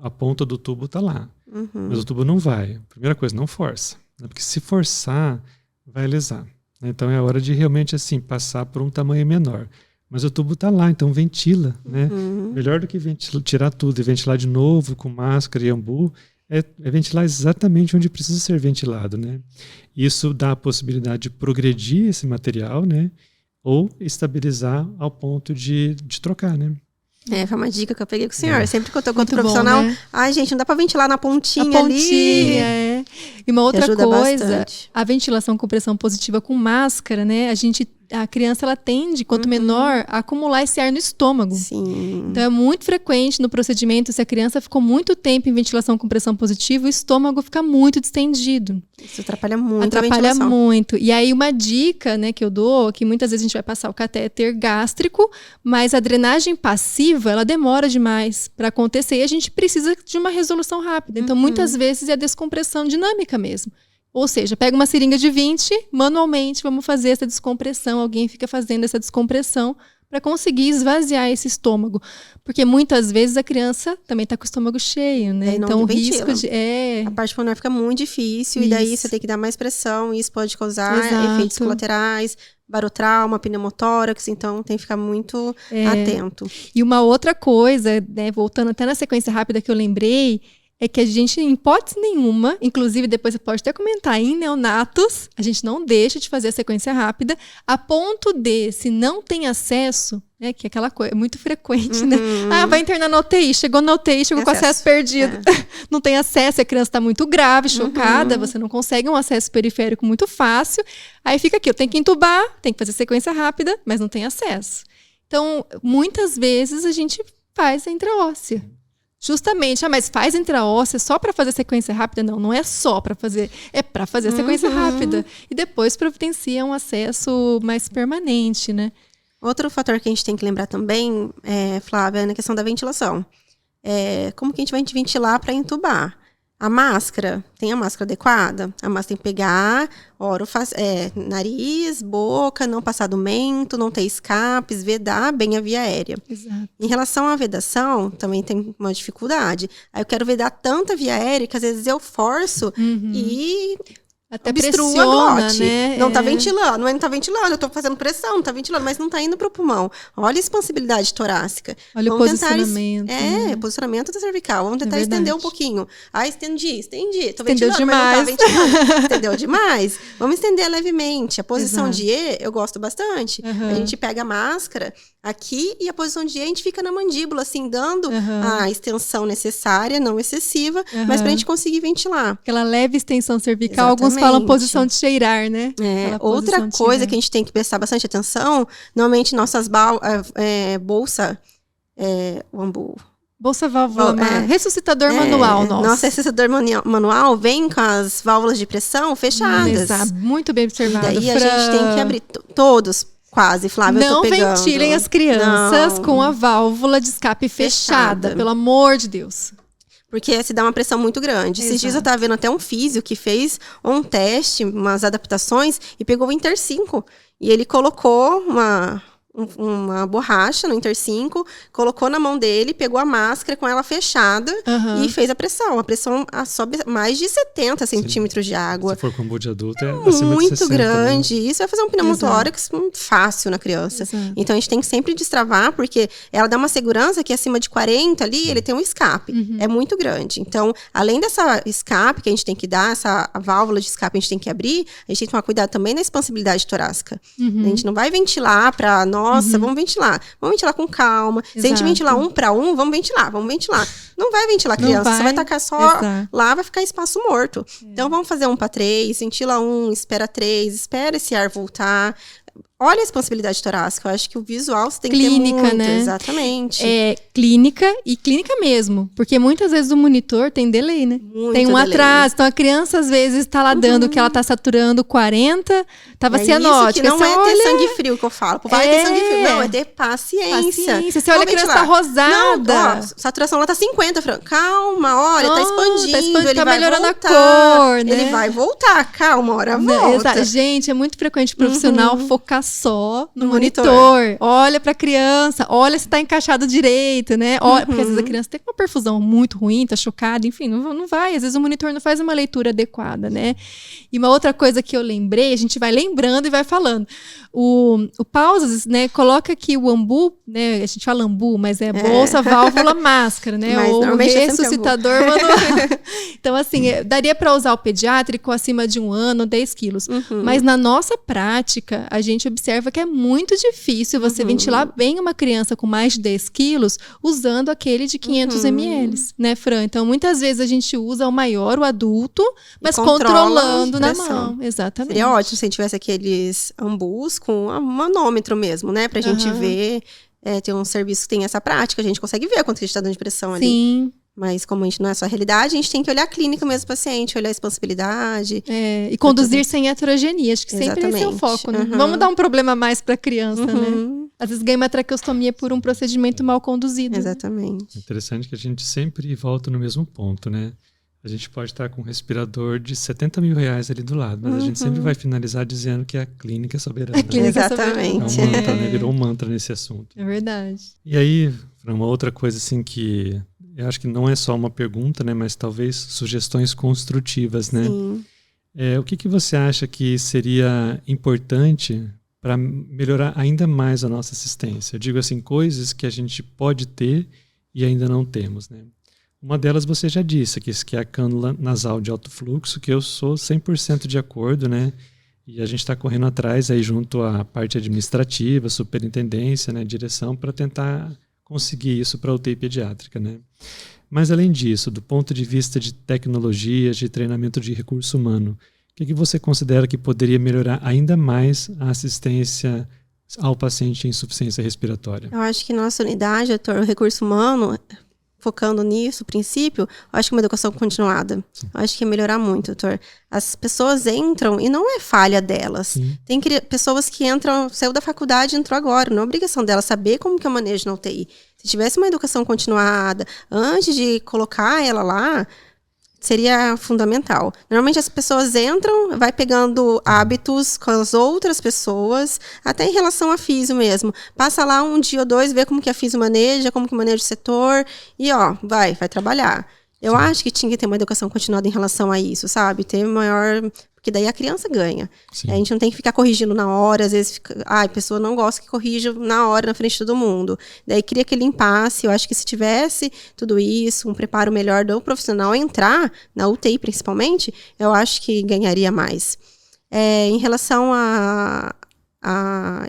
a ponta do tubo está lá, mas o tubo não vai. Primeira coisa, não força, né? Porque se forçar, vai lesar. Né? Então é hora de realmente assim, passar por um tamanho menor. Mas o tubo está lá, então ventila. Né? Melhor do que tirar tudo e ventilar de novo com máscara e ambu, é ventilar exatamente onde precisa ser ventilado. Né? Isso dá a possibilidade de progredir esse material, né? Ou estabilizar ao ponto de trocar, né? Foi uma dica que eu peguei com o senhor. Sempre que eu tô com outro profissional, bom, né? Gente, não dá para ventilar na pontinha ali. E uma outra coisa, bastante. A ventilação com pressão positiva com máscara, né? A criança, ela tende, quanto menor, a acumular esse ar no estômago. Sim. Então, é muito frequente no procedimento, se a criança ficou muito tempo em ventilação com pressão positiva, o estômago fica muito distendido. Isso atrapalha muito a Atrapalha ventilação. muito. E aí, uma dica, né, que eu dou, que muitas vezes a gente vai passar o catéter gástrico, mas a drenagem passiva, ela demora demais para acontecer e a gente precisa de uma resolução rápida. Então, muitas vezes é a descompressão dinâmica mesmo. Ou seja, pega uma seringa de 20, manualmente vamos fazer essa descompressão. Alguém fica fazendo essa descompressão para conseguir esvaziar esse estômago. Porque muitas vezes a criança também está com o estômago cheio, né? Então o risco de... A parte pulmonar fica muito difícil e daí você tem que dar mais pressão e isso pode causar efeitos colaterais, barotrauma, pneumotórax, então tem que ficar muito atento. E uma outra coisa, né, voltando até na sequência rápida que eu lembrei, é que a gente, em hipótese nenhuma, inclusive depois você pode até comentar, em neonatos, a gente não deixa de fazer a sequência rápida, a ponto de, se não tem acesso, né, que é aquela coisa muito frequente, né? Vai internar na UTI, chegou na UTI, chegou com acesso perdido. Não tem acesso, a criança está muito grave, chocada, você não consegue um acesso periférico muito fácil, aí fica aqui, eu tenho que entubar, tem que fazer sequência rápida, mas não tem acesso. Então, muitas vezes a gente faz a intraóssea. Justamente, mas faz intraóssea só para fazer sequência rápida? Não, não é só para fazer, é para fazer a sequência rápida. E depois providencia um acesso mais permanente, né? Outro fator que a gente tem que lembrar também, Flávia, é na questão da ventilação. Como que a gente vai ventilar para entubar? A máscara, tem a máscara adequada? A máscara tem que pegar, nariz, boca, não passar do mento, não ter escapes, vedar bem a via aérea. Exato. Em relação à vedação, também tem uma dificuldade. Aí eu quero vedar tanta via aérea que às vezes eu forço e... Até obstrua pressiona, a glote. né? Não tá ventilando, não tá ventilando, eu tô fazendo pressão, não tá ventilando, mas não tá indo pro pulmão. Olha a expansibilidade torácica. Olha o posicionamento. Posicionamento da cervical. Vamos tentar estender um pouquinho. Estendi. Tô Estendeu ventilando, demais. mas não tá ventilando. Estendeu demais. Vamos estender levemente. A posição de E, eu gosto bastante. A gente pega a máscara aqui e a posição de E, a gente fica na mandíbula, assim, dando a extensão necessária, não excessiva, mas pra gente conseguir ventilar. Aquela leve extensão cervical, alguns falam posição de cheirar, né? Outra coisa que a gente tem que prestar bastante atenção, normalmente nossas bolsa, o ambu... Bolsa válvula, ressuscitador manual, nossa. Nosso ressuscitador manual vem com as válvulas de pressão fechadas. Exato, muito bem observado. E daí a gente tem que abrir todos, quase, Flávia, não ventilem as crianças com a válvula de escape fechada, pelo amor de Deus. Porque se dá uma pressão muito grande. Esses dias eu estava vendo até um físio que fez um teste, umas adaptações, e pegou o Inter 5. E ele colocou uma borracha no Inter 5, colocou na mão dele, pegou a máscara com ela fechada e fez a pressão. A pressão sobe mais de 70 centímetros de água. Se for com ambu de adulto, é acima de 60, grande. Né? Isso vai fazer um pneumotórax fácil na criança. Exato. Então, a gente tem que sempre destravar, porque ela dá uma segurança que acima de 40 ali, ele tem um escape. É muito grande. Então, além dessa escape que a gente tem que dar, essa válvula de escape a gente tem que abrir, a gente tem que tomar cuidado também na expansibilidade torácica. A gente não vai ventilar para nossa, vamos ventilar. Vamos ventilar com calma. Se a gente ventilar 1 para 1, vamos ventilar. Não vai ventilar criança, você vai tacar só lá, vai ficar espaço morto. Então, vamos fazer 1 para 3, ventila 1, espera 3, espera esse ar voltar. Olha a expansibilidade torácica, eu acho que o visual você tem que ter muito, né? Exatamente. Clínica e clínica mesmo, porque muitas vezes o monitor tem delay, né? Tem um atraso, então a criança às vezes está lá dando que ela está saturando 40, estava cianótica. Isso que não ter sangue frio que eu falo, vai ter sangue frio, não, é ter paciência. Você olha a criança tá rosada. Não, saturação lá tá 50, calma, olha, tá expandindo, ele tá vai melhorando voltar, a cor, né? Ele vai voltar, calma, hora volta. Gente, é muito frequente o profissional focar só no monitor. Olha pra criança, olha se tá encaixado direito, né? Olha, porque às vezes a criança tem uma perfusão muito ruim, tá chocada, enfim, não vai. Às vezes o monitor não faz uma leitura adequada, né? E uma outra coisa que eu lembrei, a gente vai lembrando e vai falando. O Pausas, né, coloca aqui o ambu, né? A gente fala ambu, mas é bolsa, válvula, máscara, né? Mas ou ressuscitador manual. Então, assim, daria para usar o pediátrico acima de 1 ano, 10 quilos. Mas na nossa prática, a gente observa que é muito difícil você ventilar bem uma criança com mais de 10 quilos usando aquele de 500 ml, né, Fran? Então, muitas vezes a gente usa o maior, o adulto, mas controlando na mão. Exatamente. Seria ótimo se a gente tivesse aqueles ambus com um manômetro mesmo, né? Pra gente ver. Tem um serviço que tem essa prática, a gente consegue ver quanto que a gente tá dando de pressão ali. Sim. Mas como a gente não é só a realidade, a gente tem que olhar a clínica mesmo do paciente, olhar a expansibilidade. E conduzir sem heterogenia, acho que sempre esse é o foco, né? Vamos dar um problema a mais para a criança, né? Às vezes ganha uma traqueostomia por um procedimento mal conduzido. Exatamente. É interessante que a gente sempre volta no mesmo ponto, né? A gente pode estar com um respirador de R$70 mil ali do lado, mas a gente sempre vai finalizar dizendo que a clínica é soberana. A clínica Exatamente. É um mantra, né? Virou um mantra nesse assunto. É verdade. E aí, uma outra coisa assim que eu acho que não é só uma pergunta, né? Mas talvez sugestões construtivas, né? Sim. O que você acha que seria importante para melhorar ainda mais a nossa assistência? Eu digo assim, coisas que a gente pode ter e ainda não temos, né? Uma delas você já disse, que é a cânula nasal de alto fluxo, que eu sou 100% de acordo, né? E a gente está correndo atrás aí junto à parte administrativa, superintendência, né, direção, para tentar conseguir isso para a UTI pediátrica, né? Mas além disso, do ponto de vista de tecnologias, de treinamento de recurso humano, o que você considera que poderia melhorar ainda mais a assistência ao paciente em insuficiência respiratória? Eu acho que nossa unidade, doutor, o recurso humano, focando nisso, o princípio, eu acho que uma educação continuada. Eu acho que ia melhorar muito, doutor. As pessoas entram e não é falha delas. Sim. Tem pessoas que entram, saiu da faculdade e entrou agora. Não é obrigação delas saber como que eu manejo na UTI. Se tivesse uma educação continuada, antes de colocar ela lá, seria fundamental. Normalmente as pessoas entram, vai pegando hábitos com as outras pessoas, até em relação a físio mesmo. Passa lá um dia ou dois, vê como que a físio maneja, como que maneja o setor, e vai trabalhar. Eu acho que tinha que ter uma educação continuada em relação a isso, sabe? Ter maior... Porque daí a criança ganha. Sim. A gente não tem que ficar corrigindo na hora, às vezes a pessoa não gosta que corrija na hora, na frente de todo mundo. Daí queria que ele limpasse. Eu acho que se tivesse tudo isso, um preparo melhor do profissional entrar, na UTI principalmente, eu acho que ganharia mais. Em relação a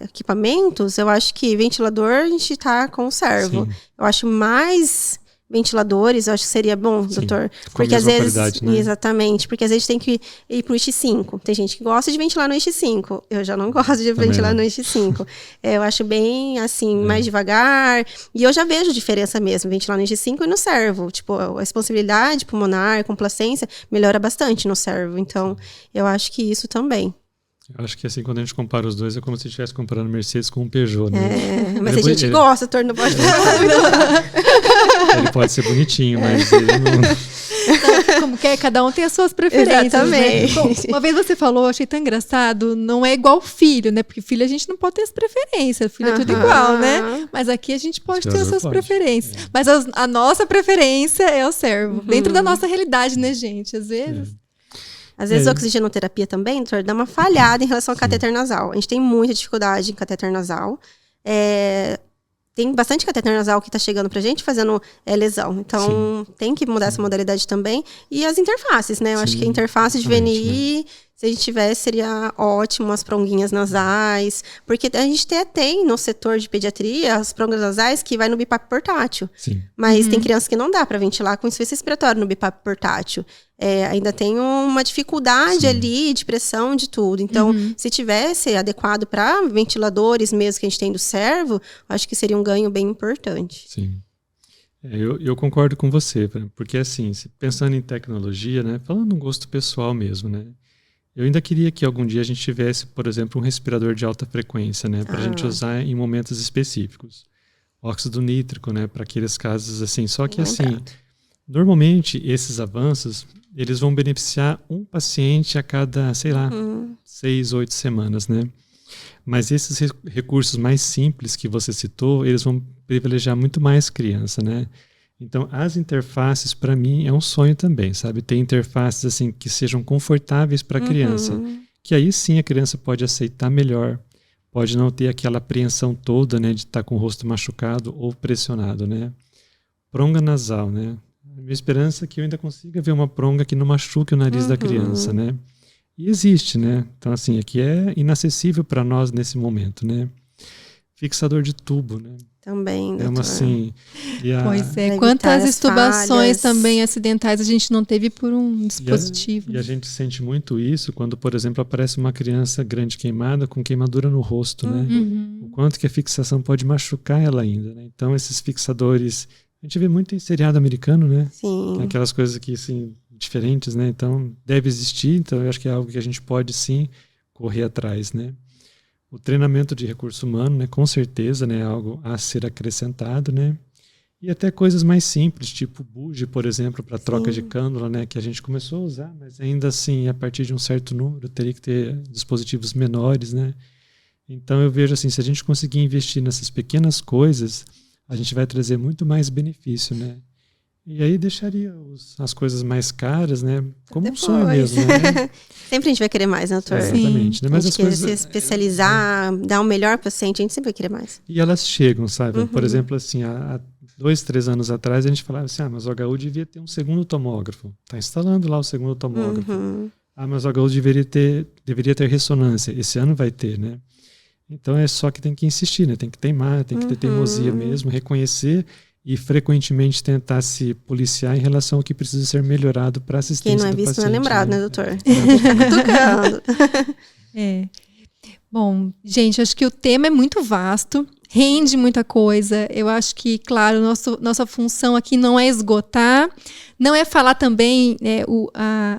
equipamentos, eu acho que ventilador a gente está com o servo. Sim. Eu acho mais ventiladores, eu acho que seria bom, Sim, doutor. com a Porque às mesma vezes, qualidade, né? exatamente, porque às vezes tem que ir pro eixo 5. Tem gente que gosta de ventilar no eixo 5. Eu já não gosto de Também ventilar não. no eixo 5. Eu acho bem, assim, mais devagar. E eu já vejo diferença mesmo, ventilar no eixo 5 e no servo. Tipo, a responsabilidade pulmonar, complacência, melhora bastante no servo. Então, eu acho que isso também. Eu acho que assim, quando a gente compara os dois, é como se estivesse comparando Mercedes com um Peugeot, né? Mas a Depois gente gosta, doutor, não pode Ele pode ser bonitinho, mas ele não... Como que é, cada um tem as suas preferências. Exatamente. Né? Uma vez você falou, eu achei tão engraçado, não é igual filho, né? Porque filho a gente não pode ter as preferências, filho é tudo igual, né? Mas aqui a gente pode ter as suas preferências. Mas a nossa preferência é o servo, dentro da nossa realidade, né, gente? Às vezes... Às vezes a oxigenoterapia também, doutor, dá uma falhada em relação ao catéter nasal. A gente tem muita dificuldade em catéter nasal. Tem bastante catéter nasal que está chegando pra gente fazendo lesão. Então, tem que mudar essa modalidade também. E as interfaces, né? Eu acho que a interface de VNI, se a gente tivesse, seria ótimo, as pronguinhas nasais. Porque a gente até tem no setor de pediatria as prongas nasais que vai no BiPAP portátil. Sim. Mas tem crianças que não dá para ventilar com insuficiência respiratória no BiPAP portátil. Ainda tem uma dificuldade ali de pressão, de tudo. Então, se tivesse adequado para ventiladores mesmo que a gente tem do servo, acho que seria um ganho bem importante. Sim. Eu concordo com você, porque assim, pensando em tecnologia, né, falando um gosto pessoal mesmo, né, eu ainda queria que algum dia a gente tivesse, por exemplo, um respirador de alta frequência, né, para a gente usar em momentos específicos. Óxido nítrico, né, para aqueles casos assim. Só que assim, normalmente esses avanços, eles vão beneficiar um paciente a cada, sei lá, 6, 8 semanas, né? Mas esses recursos mais simples que você citou, eles vão privilegiar muito mais criança, né? Então, as interfaces, para mim, é um sonho também, sabe? Ter interfaces assim que sejam confortáveis para a criança. Que aí sim a criança pode aceitar melhor, pode não ter aquela apreensão toda, né? De estar com o rosto machucado ou pressionado, né? Pronga nasal, né? Minha esperança é que eu ainda consiga ver uma pronga que não machuque o nariz da criança, né? E existe, né? Então, assim, aqui é inacessível para nós nesse momento, né? Fixador de tubo, né? Também, doutor. É uma assim... Pois é, quantas estubações também acidentais a gente não teve por um dispositivo. E a gente sente muito isso quando, por exemplo, aparece uma criança grande queimada com queimadura no rosto, né? O quanto que a fixação pode machucar ela ainda, né? Então, esses fixadores... A gente vê muito em seriado americano, né? Sim. Tem aquelas coisas aqui, assim, diferentes, né? Então, deve existir. Então, eu acho que é algo que a gente pode, sim, correr atrás, né? O treinamento de recurso humano, né? Com certeza, né? É algo a ser acrescentado, né? E até coisas mais simples, tipo bugie, por exemplo, para troca de cânula, né, que a gente começou a usar, mas ainda assim, a partir de um certo número, teria que ter dispositivos menores, né? Então eu vejo assim, se a gente conseguir investir nessas pequenas coisas, a gente vai trazer muito mais benefício, né? E aí deixaria as coisas mais caras, né? Como Depois. um sonho mesmo, né? Sempre a gente vai querer mais, né, doutor? Exatamente. Né? A Mas gente as quer coisas, se especializar, dar o melhor paciente, a gente sempre vai querer mais. e elas chegam, sabe? Por exemplo, assim, há 2, 3 anos atrás a gente falava assim, mas o HU devia ter um segundo tomógrafo. Está instalando lá o segundo tomógrafo. Mas o HU deveria ter ressonância. Esse ano vai ter, né? Então é só que tem que insistir, né? Tem que teimar, tem que ter teimosia mesmo, reconhecer e frequentemente tentar se policiar em relação ao que precisa ser melhorado para assistência do paciente. Quem não é visto não é lembrado, né, doutor? Tocando. Bom, gente, acho que o tema é muito vasto, rende muita coisa. Eu acho que, claro, nossa função aqui não é esgotar, não é falar também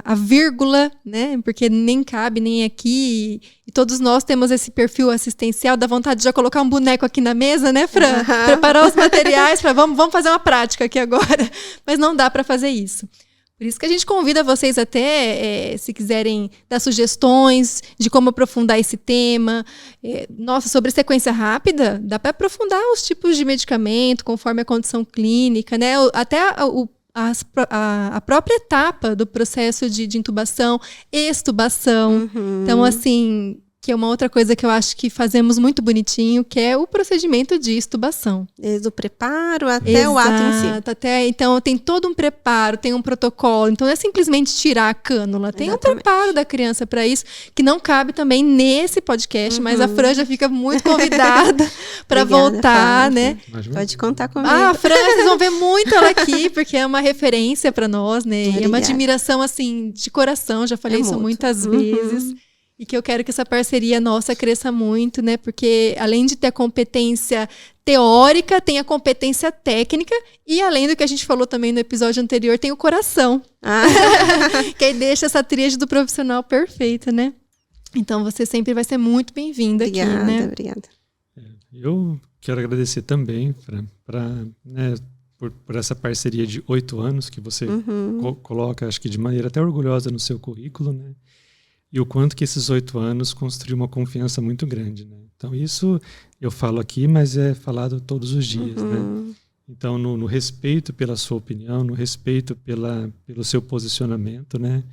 a vírgula, né? Porque nem cabe, nem aqui. E todos nós temos esse perfil assistencial, dá vontade de já colocar um boneco aqui na mesa, né, Fran? Preparar os materiais para vamos fazer uma prática aqui agora. Mas não dá para fazer isso. Por isso que a gente convida vocês até, se quiserem dar sugestões de como aprofundar esse tema. Sobre sequência rápida, dá para aprofundar os tipos de medicamento conforme a condição clínica, né? Até a própria etapa do processo de intubação, extubação. Então, assim, que é uma outra coisa que eu acho que fazemos muito bonitinho, que é o procedimento de extubação. Desde o preparo até o ato em si. Então, tem todo um preparo, tem um protocolo. Então, não é simplesmente tirar a cânula. Tem um preparo da criança para isso, que não cabe também nesse podcast, mas a Fran já fica muito convidada para voltar, né? Pode contar comigo. Fran, vocês vão ver muito ela aqui, porque é uma referência para nós, né? E é uma admiração, assim, de coração. Já falei isso muitas vezes. E que eu quero que essa parceria nossa cresça muito, né? Porque além de ter a competência teórica, tem a competência técnica. E além do que a gente falou também no episódio anterior, tem o coração. Que aí deixa essa tríade do profissional perfeita, né? Então você sempre vai ser muito bem-vinda aqui, né? Obrigada. Eu quero agradecer também, né, por essa parceria de 8 anos que você coloca, acho que de maneira até orgulhosa no seu currículo, né? E o quanto que esses 8 anos construiu uma confiança muito grande, né? Então isso eu falo aqui, mas é falado todos os dias, né? Então no respeito pela sua opinião, no respeito pelo seu posicionamento, né?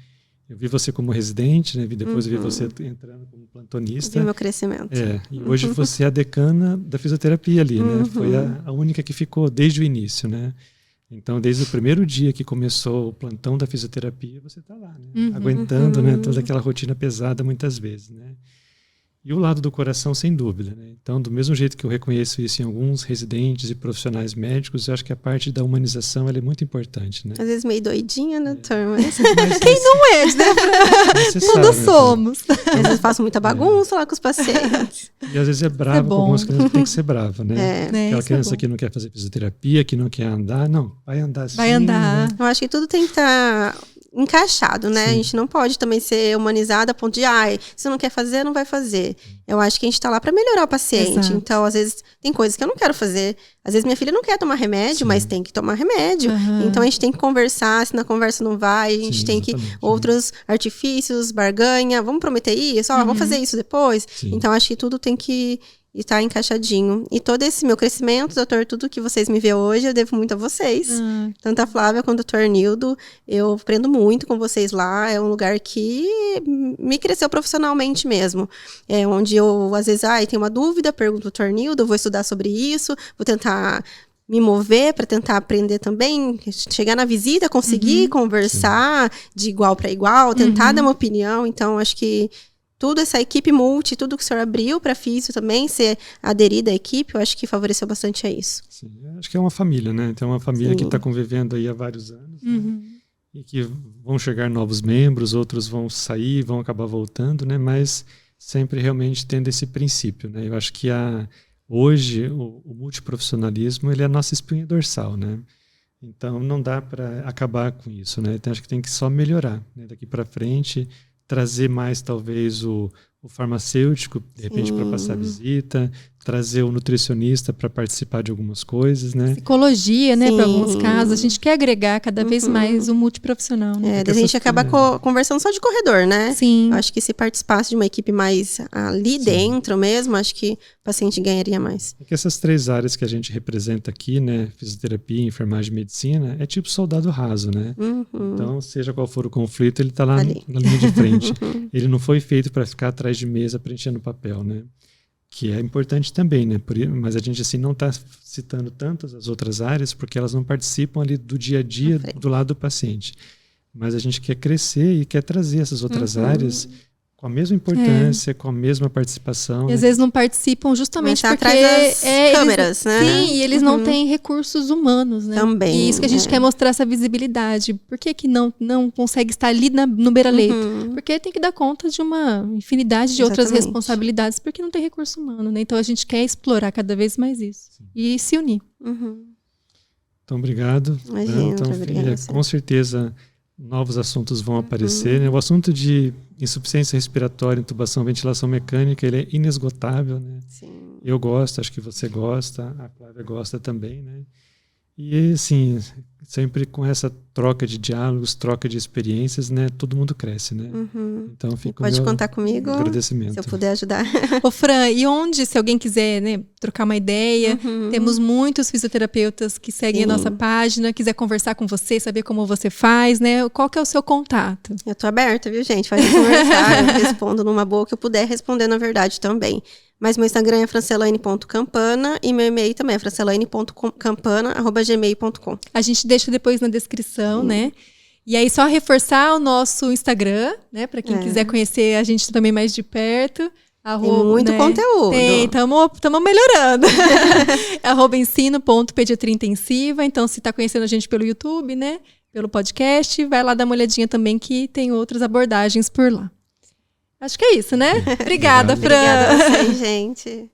Eu vi você como residente, né? Depois eu vi você entrando como plantonista. Vi meu crescimento. E hoje você é a decana da fisioterapia ali, né? Foi a única que ficou desde o início, né? Então, desde o primeiro dia que começou o plantão da fisioterapia, você está lá, né? Aguentando, né? Toda aquela rotina pesada muitas vezes, né? E o lado do coração, sem dúvida, né? Então, do mesmo jeito que eu reconheço isso em alguns residentes e profissionais médicos, eu acho que a parte da humanização ela é muito importante, né? Às vezes meio doidinha, né, doutor? Mas quem não é, né? Todos somos. Às vezes eu faço muita bagunça lá com os pacientes. E às vezes é bravo com algumas crianças que tem que ser brava, né? Aquela criança que não quer fazer fisioterapia, que não quer andar, não, vai andar sim. Vai andar. Né? Eu acho que tudo tem que estar encaixado, né? Sim. A gente não pode também ser humanizado a ponto de, se não quer fazer, não vai fazer. Eu acho que a gente tá lá para melhorar o paciente. Exato. Então, às vezes, tem coisas que eu não quero fazer. Às vezes, minha filha não quer tomar remédio, mas tem que tomar remédio. Então, a gente tem que conversar. Se na conversa não vai, a gente tem que outros artifícios, barganha. Vamos prometer isso? Vamos fazer isso depois? Sim. Então, acho que tudo tem que estar encaixadinho. E todo esse meu crescimento, doutor, tudo que vocês me vê hoje, eu devo muito a vocês. Tanto a Flávia quanto o doutor Nildo. Eu aprendo muito com vocês lá. É um lugar que me cresceu profissionalmente mesmo. É onde eu, às vezes, tenho uma dúvida, pergunto ao doutor Nildo, vou estudar sobre isso, vou tentar me mover para tentar aprender também, chegar na visita, conseguir conversar de igual para igual, tentar dar uma opinião. Então, acho que tudo essa equipe tudo que o senhor abriu para a Físio também, ser aderida à equipe, eu acho que favoreceu bastante a isso. Sim, acho que é uma família, né? Então, é uma família que está convivendo aí há vários anos, né? E que vão chegar novos membros, outros vão sair, vão acabar voltando, né? Mas sempre realmente tendo esse princípio, né? Eu acho que hoje o multiprofissionalismo ele é a nossa espinha dorsal, né? Então, não dá para acabar com isso, né? Então, acho que tem que só melhorar, né? Daqui para frente, trazer mais talvez o farmacêutico, de repente, para passar visita, trazer o nutricionista para participar de algumas coisas, né? Psicologia, né, Sim. para alguns casos. A gente quer agregar cada vez mais o multiprofissional, né? A gente acaba conversando só de corredor, né? Sim. Eu acho que se participasse de uma equipe mais ali dentro mesmo, acho que o paciente ganharia mais. É que essas 3 áreas que a gente representa aqui, né? Fisioterapia, enfermagem e medicina, é tipo soldado raso, né? Então, seja qual for o conflito, ele está lá na linha de frente. Ele não foi feito para ficar atrás de mesa preenchendo papel, né? Que é importante também, né? Mas a gente assim não está citando tantas as outras áreas porque elas não participam ali do dia a dia do lado do paciente. Mas a gente quer crescer e quer trazer essas outras áreas com a mesma importância, com a mesma participação. E às vezes não participam justamente porque atrás das câmeras, né? Sim, e eles não têm recursos humanos, né? Também. E isso que a gente quer mostrar, essa visibilidade. Por que não consegue estar ali no beira-leito? Porque tem que dar conta de uma infinidade de outras responsabilidades, porque não tem recurso humano, né? Então a gente quer explorar cada vez mais isso. E se unir. Então, obrigado. Imagina, então, com certeza novos assuntos vão aparecer, né? O assunto de insuficiência respiratória, intubação, ventilação mecânica, ele é inesgotável, né? Sim. Eu gosto, acho que você gosta, a Flávia gosta também, né? E assim, sempre com essa troca de diálogos, troca de experiências, né? Todo mundo cresce, né? Então fica Pode contar comigo, agradecimento. se eu puder ajudar. Ô Fran, e onde, se alguém quiser, né, trocar uma ideia, temos muitos fisioterapeutas que seguem a nossa página, quiser conversar com você, saber como você faz, né? Qual que é o seu contato? Eu tô aberta, viu, gente? Pode conversar, eu respondo numa boa, que eu puder responder na verdade também. Mas meu Instagram é francelaine.campana e meu e-mail também é francelaine.campana@gmail.com. A gente deixa depois na descrição, né? E aí só reforçar o nosso Instagram, né? Para quem quiser conhecer a gente também mais de perto. Tem muito conteúdo. Estamos melhorando. @ensino.pediatria intensiva. Então, se está conhecendo a gente pelo YouTube, né? Pelo podcast, vai lá dar uma olhadinha também que tem outras abordagens por lá. Acho que é isso, né? Obrigada, Fran. Obrigada a vocês, gente.